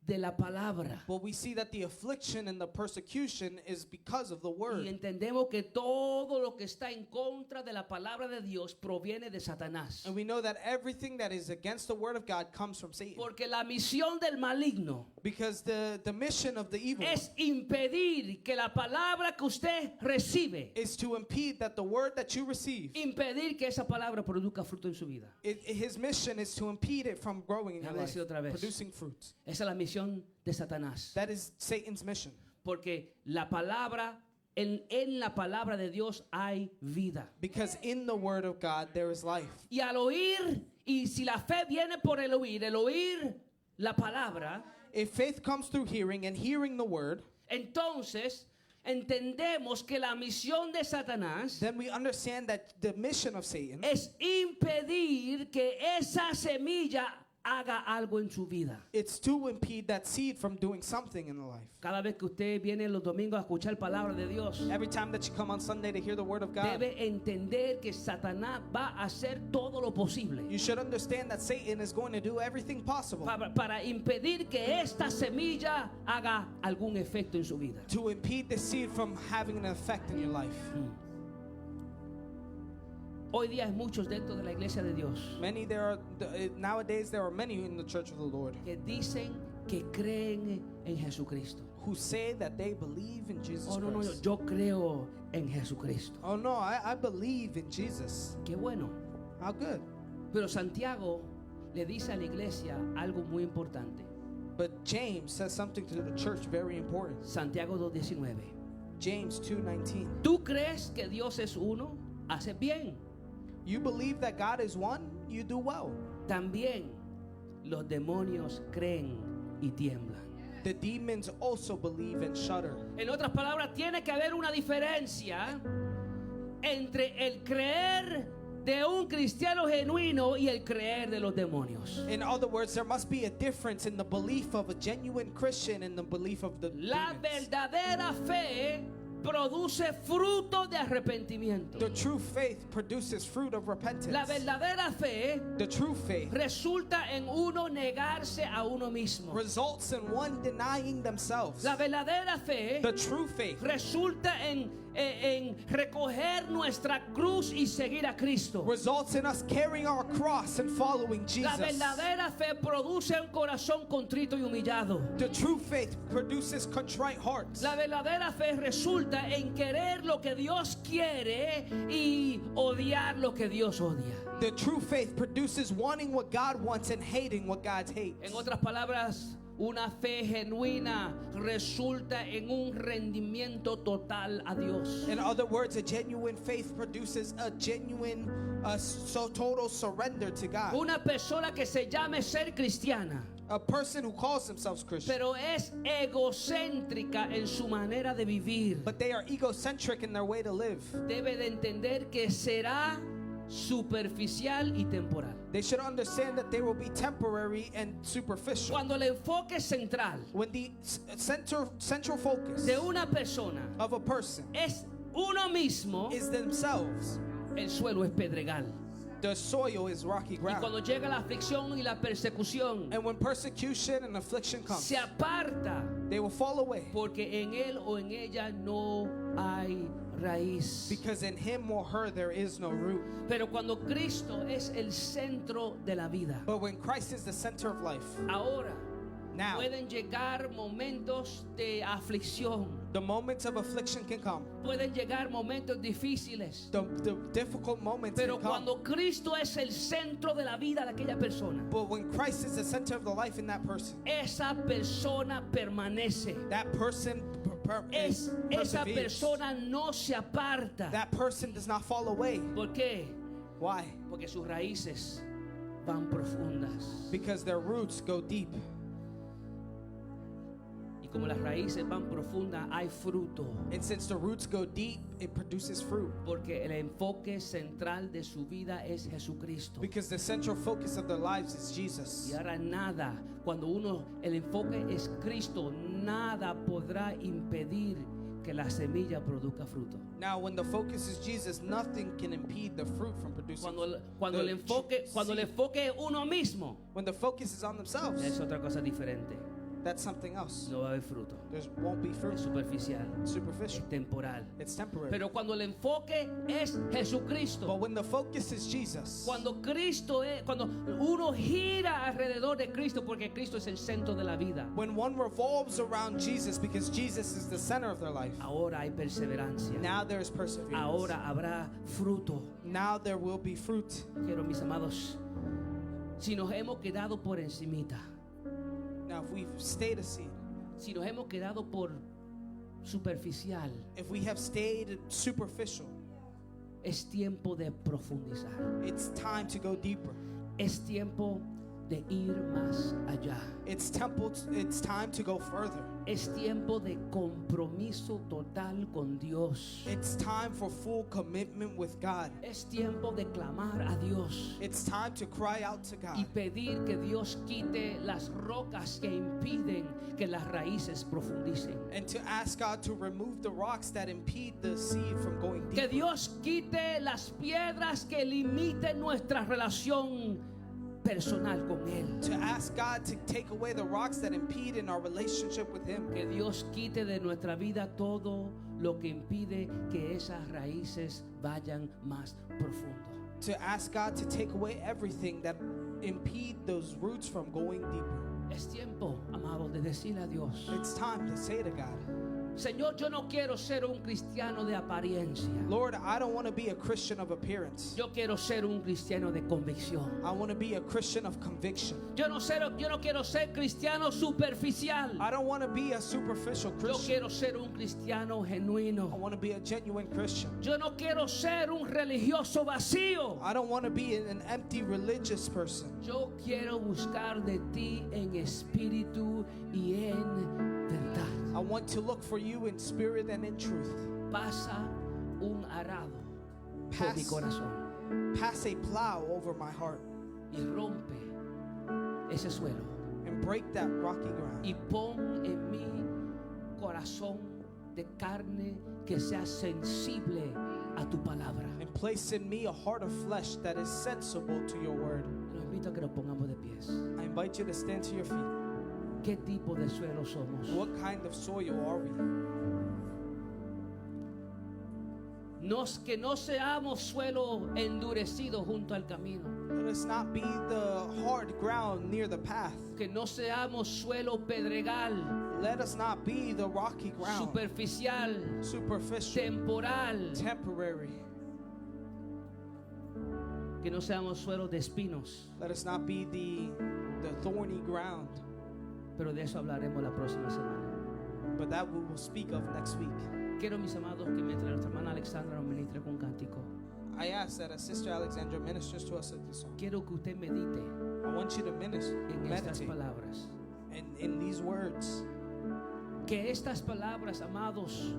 de la palabra. But we see that the affliction and the persecution is because of the Y word. entendemos que todo lo que está en contra de la palabra de Dios proviene de Satanás. And we know that everything that is against the word of God comes from Satan. Porque la misión del maligno Because the mission of the evil es impedir que la palabra que usted recibe, is to impede that the word that you receive, impedir que esa palabra produzca fruto en su vida. his mission is to impede it from growing in your Déjame life, decir otra vez. producing fruit. Esa es la misión de Satanás. That is Satan's mission. Porque la palabra, en la palabra de Dios hay vida. Because in the word of God there is life. Y al oír, y si la fe viene por el oír la palabra, If faith comes through hearing and hearing the word, entonces entendemos que la misión de Satanás then we understand that the mission of Satan es impedir que esa semilla haga algo en su vida. it's to impede that seed from doing something in the life. Cada vez que usted viene los domingos a escuchar palabra de Dios, Every time that you come on Sunday to hear the word of God, debe entender que Satanás va a hacer todo lo posible you should understand that Satan is going to do everything possible para impedir que esta semilla haga algún efecto en su vida. to impede the seed from having an effect in your life. Hoy día hay muchos dentro de la iglesia de Dios Nowadays there are many in the church of the Lord que dicen que creen en Jesucristo. who say that they believe in Jesus Oh, no, Christ. yo creo en Jesucristo. Oh no, I believe in Jesus. Qué bueno. How good. Pero Santiago le dice a la iglesia algo muy importante. But James says something to the church very important. Santiago 2:19. James 2:19. ¿Tú crees que Dios es uno? Haces bien. You believe that God is one, you do well. También los demonios creen y tiemblan. The demons also believe and shudder. En otras palabras, tiene que haber una diferencia entre el creer de un cristiano genuino y el creer de los demonios. In other words, there must be a difference in the belief of a genuine Christian and the belief of the La demons. verdadera fe produce fruto de arrepentimiento. The true faith produces fruit of repentance. La verdadera fe The true faith resulta en uno negarse a uno mismo. results in one denying themselves. La verdadera fe The true faith resulta en recoger nuestra cruz y seguir a Cristo. results in us carrying our cross and following La Jesus. verdadera fe produce un corazón contrito y humillado. The true faith produces contrite hearts. La verdadera fe resulta en querer lo que Dios quiere y odiar lo que Dios odia. The true faith produces wanting what God wants and hating what God hates. En otras palabras, una fe genuina resulta en un rendimiento total a Dios. In other words, a genuine faith produces a genuine, total surrender to God. Una persona que se llame ser cristiana, A person who calls themselves Christian, pero es egocéntrica en su manera de vivir, but they are egocentric in their way to live. debe de entender que será superficial y temporal. They should understand that they will be temporary and superficial. Cuando el enfoque central When the central focus de una persona of a person es uno mismo, is themselves, el suelo es pedregal. the soil is rocky Y ground. cuando llega la aflicción y la persecución, And when persecution and affliction comes, se aparta they will fall away porque en él o en ella no hay raíz. because in him or her there is no root. Pero cuando Cristo es el centro de la vida, But when Christ is the center of life, ahora now pueden llegar momentos de aflicción, the moments of affliction can come. pueden llegar momentos difíciles. The difficult moments Pero can come. cuando Cristo es el centro de la vida de aquella persona, But when Christ is the center of the life in that person, esa persona permanece. that person Esa perseveres. persona no se aparta. That person does not fall away. ¿Por qué? Why? Porque sus raíces van profundas. Because their roots go deep. Y como las raíces van profundas, hay fruto. And since the roots go deep, it produces fruit. Porque el enfoque central de su vida es Jesucristo. Because the central focus of their lives is Jesus. Y ahora nada, cuando el enfoque es Cristo, nada podrá impedir que la semilla produzca fruto. Now, when the focus is Jesus, nothing can impede the fruit from producing. Cuando el enfoque es uno mismo, When the focus is on themselves, es otra cosa diferente. that's something else. No va a haber fruto. There won't be Es fruit. superficial, Superficial. es temporal. It's temporary. Pero cuando el enfoque es Jesucristo, But when the focus is Jesus, cuando uno gira alrededor de Cristo, porque Cristo es el centro de la vida, when one revolves around Jesus because Jesus is the center of their life, ahora hay perseverancia. now there is perseverance. Ahora habrá fruto. Now there will be fruit. Quiero, mis amados, si nos hemos quedado por encimita, Now, if we've stayed a seed, si nos hemos quedado por superficial, if we have stayed superficial, es tiempo de profundizar. it's time to go deeper. Es tiempo de ir más allá. It's time to go further. Es tiempo de compromiso total con Dios. It's time for full commitment with God. Es tiempo de clamar a Dios It's time to cry out to y God pedir que Dios quite las rocas que impiden que las raíces profundicen. and to ask God to remove the rocks that impede the seed from going Que deeper. Dios quite las piedras que limiten nuestra relación personal con Él. To ask God to take away the rocks that impede in our relationship with Him. Que Dios quite de nuestra vida todo lo que impide que esas raíces vayan más profundo. To ask God to take away everything that impede those roots from going deeper. Es tiempo, amado, de decirle a Dios: It's time to say to God, Señor, yo no quiero ser un cristiano de apariencia. Lord, I don't want to be a Christian of appearance. Yo quiero ser un cristiano de convicción. I want to be a Christian of conviction. Yo no quiero ser cristiano superficial. I don't want to be a superficial Yo Christian. quiero ser un cristiano I genuino. want to be a genuine Christian. Yo no quiero ser un religioso vacío. I don't want to be an empty religious person. Yo quiero buscar de ti en espíritu y en verdad. I want to look for you in spirit and in truth. Pasa un arado por mi Pass, corazón pass a plow over my heart y rompe ese suelo and break that rocky ground y pon en mi corazón de carne que sea sensible a tu palabra. And place in me a heart of flesh that is sensible to your word. Los invito a que nos pongamos de pies. I invite you to stand to your feet. ¿Qué tipo de suelo somos? What kind of soil are we? Que no seamos suelo endurecido junto al camino. Let us not be the hard ground near the path. Que no seamos suelo pedregal, Let us not be the rocky ground, superficial, superficial, temporal. temporary. Que no seamos suelos de espinos. Let us not be the thorny ground. Pero de eso hablaremos la próxima semana. But that we will speak of next week. Quiero, mis amados, que mientras nuestra hermana Alexandra nos ministre con cántico, I ask that as Sister Alexandra ministers to us at this song, quiero que usted medite I want you to en estas meditate palabras. in these words. Que estas palabras, amados,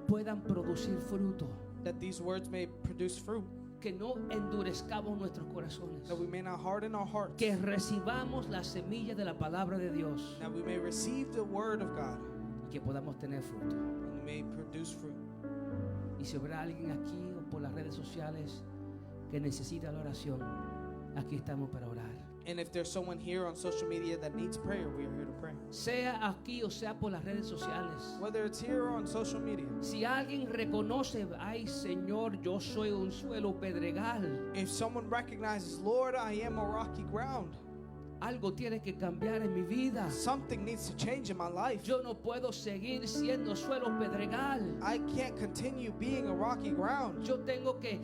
puedan producir fruto. That these words may produce fruit. Que no endurezcamos nuestros corazones. That we may not harden our hearts. Que recibamos la semilla de la palabra de Dios. That we may receive the word of God. Y que podamos tener fruto. And we may produce fruit. Y si habrá alguien aquí o por las redes sociales que necesita la oración, aquí estamos para orar. And if there's someone here on social media that needs prayer, we are here to pray. Sea aquí o sea por las redes sociales. Whether it's here or on social media. Si alguien reconoce, ay Señor, yo soy un suelo pedregal. If someone recognizes, Lord, I am a rocky ground. Algo tiene que cambiar en mi vida. Something needs to change in my life. Yo no puedo seguir siendo suelo pedregal. I can't continue being a rocky ground. Yo tengo que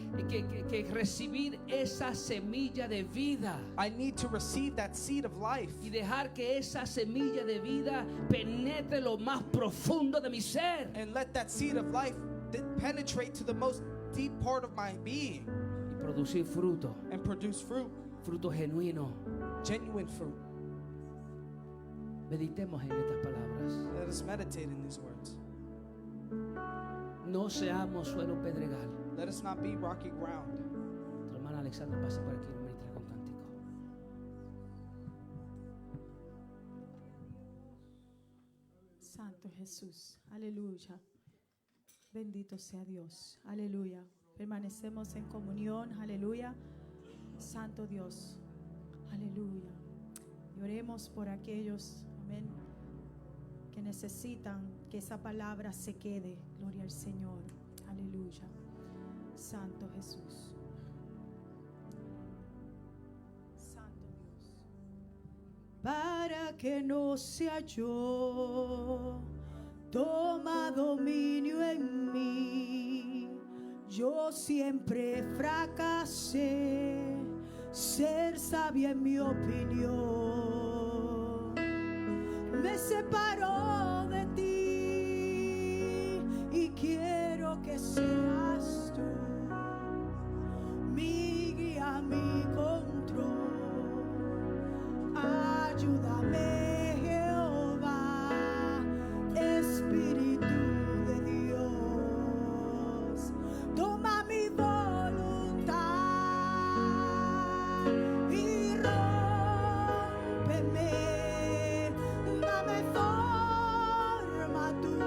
recibir esa semilla de vida. I need to receive that seed of life. Y dejar que esa semilla de vida penetre lo más profundo de mi ser. And let that seed of life penetrate to the most deep part of my being. Y producir fruto. And produce fruit. Fruto genuino. Genuine fruit. Meditemos en estas palabras. Let us meditate in these words. No seamos suelo pedregal. Let us not be rocky ground. Tu hermana Alexandra pasa por aquí y ministra con cántico. Santo Jesús, aleluya. Bendito sea Dios, aleluya. Permanecemos en comunión, aleluya. Santo Dios, aleluya. Y oremos por aquellos, amén, que necesitan que esa palabra se quede. Gloria al Señor, aleluya. Santo Jesús. Santo Dios. Para que no sea yo, toma dominio en mí. Yo siempre fracasé, ser sabia en mi opinión. Me separó de ti y quiero que seas tú mi guía, mi control. Ayúdame, Jehová, Espíritu de Dios. Toma mi voluntad y rómpeme. Dame forma tú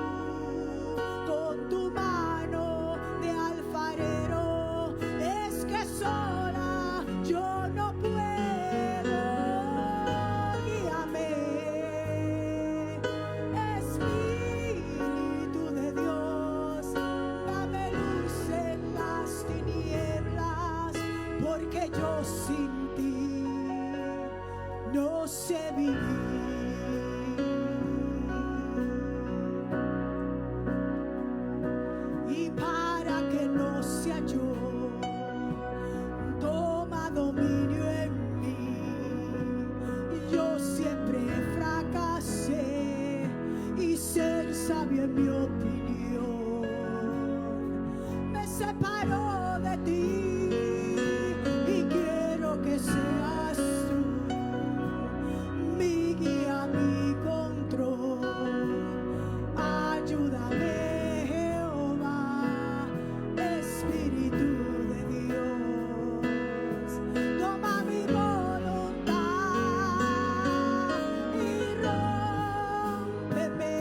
con tu mano de alfarero. Es que sola yo no puedo. Guíame, Espíritu de Dios. Dame luz en las tinieblas, porque yo sin ti no sé vivir. Y para que no sea yo, toma dominio en mí. Yo siempre fracasé y ser sabio en mi opinión. Me separó de ti y quiero que seas tú mi guía, mi control. Ayúdame, Jehová, Espíritu de Dios. Toma mi voluntad y rómpeme.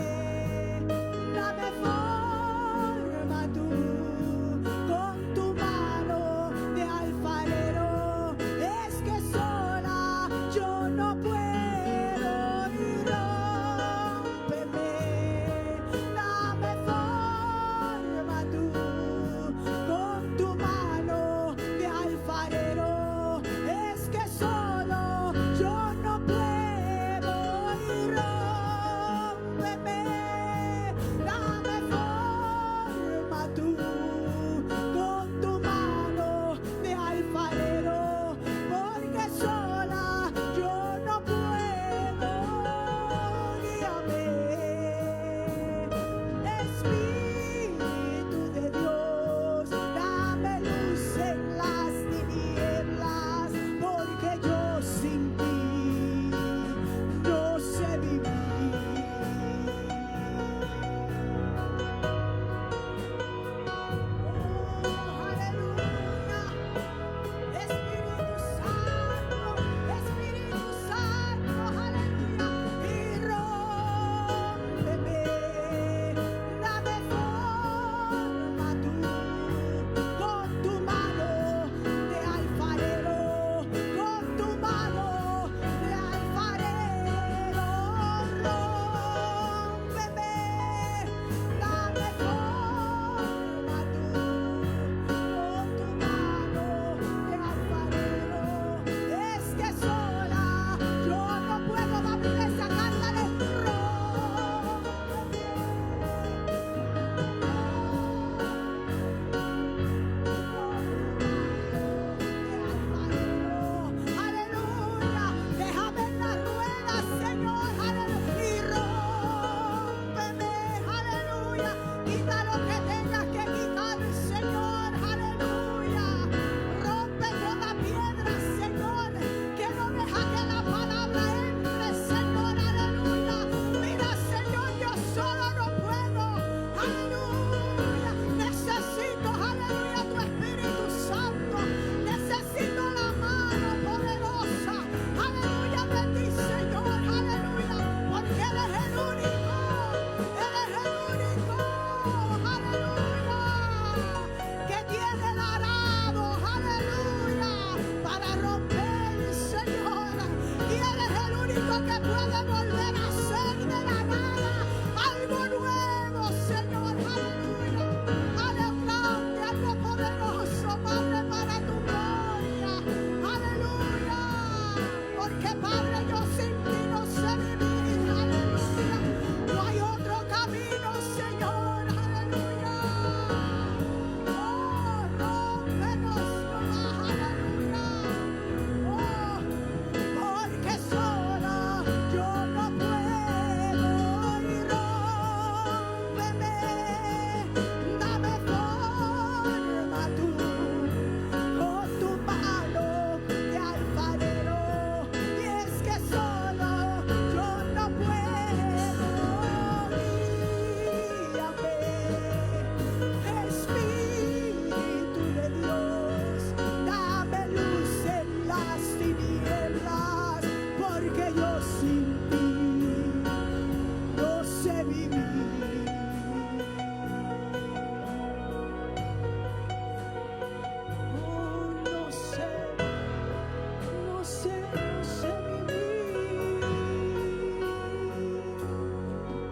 Oh, no sé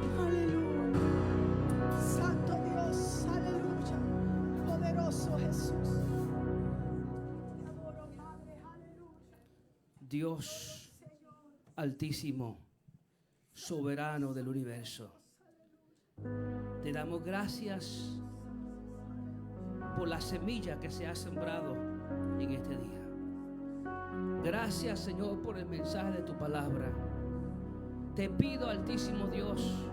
vivir. Aleluya. Santo Dios, aleluya. Poderoso Jesús. Te adoro, Padre, aleluya. Dios altísimo, soberano del universo, te damos gracias por la semilla que se ha sembrado en este día. Gracias, Señor, por el mensaje de tu palabra. Te pido, altísimo Dios,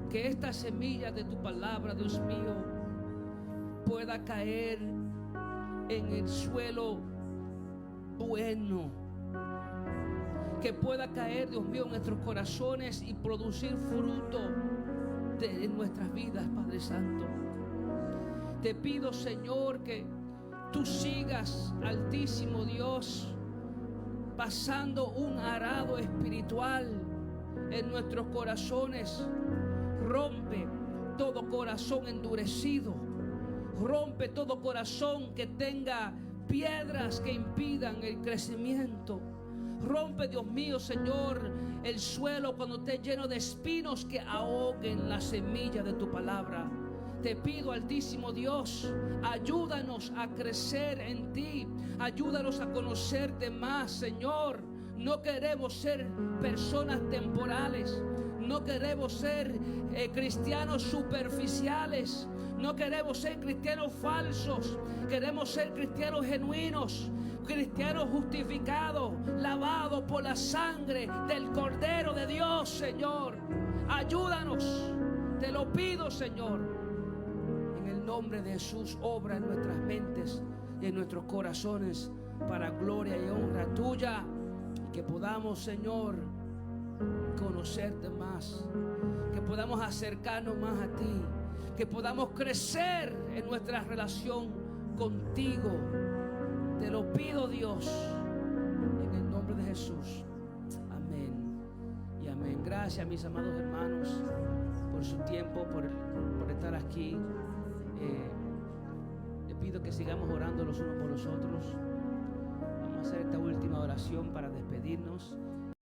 que esta semilla de tu palabra, Dios mío, pueda caer en el suelo bueno, que pueda caer, Dios mío, en nuestros corazones y producir fruto en nuestras vidas, Padre Santo. Te pido, Señor, que tú sigas, altísimo Dios, pasando un arado espiritual en nuestros corazones. Rompe todo corazón endurecido. Rompe todo corazón que tenga piedras que impidan el crecimiento. Rompe, Dios mío, Señor, el suelo cuando esté lleno de espinos que ahoguen la semilla de tu palabra. Te pido, altísimo Dios, ayúdanos a crecer en ti. Ayúdanos a conocerte más, Señor. No queremos ser personas temporales. No queremos ser cristianos superficiales. No queremos ser cristianos falsos. Queremos ser cristianos genuinos, cristianos justificados, lavados por la sangre del Cordero de Dios, Señor. Ayúdanos, te lo pido, Señor. En el nombre de Jesús, obra en nuestras mentes y en nuestros corazones para gloria y honra tuya. Que podamos, Señor, conocerte más, que podamos acercarnos más a ti, que podamos crecer en nuestra relación contigo. Te lo pido, Dios, en el nombre de Jesús. Amén y amén. Gracias, mis amados hermanos, por su tiempo, por estar aquí. Le pido que sigamos orando los unos por los otros. Vamos a hacer esta última oración para despedirnos.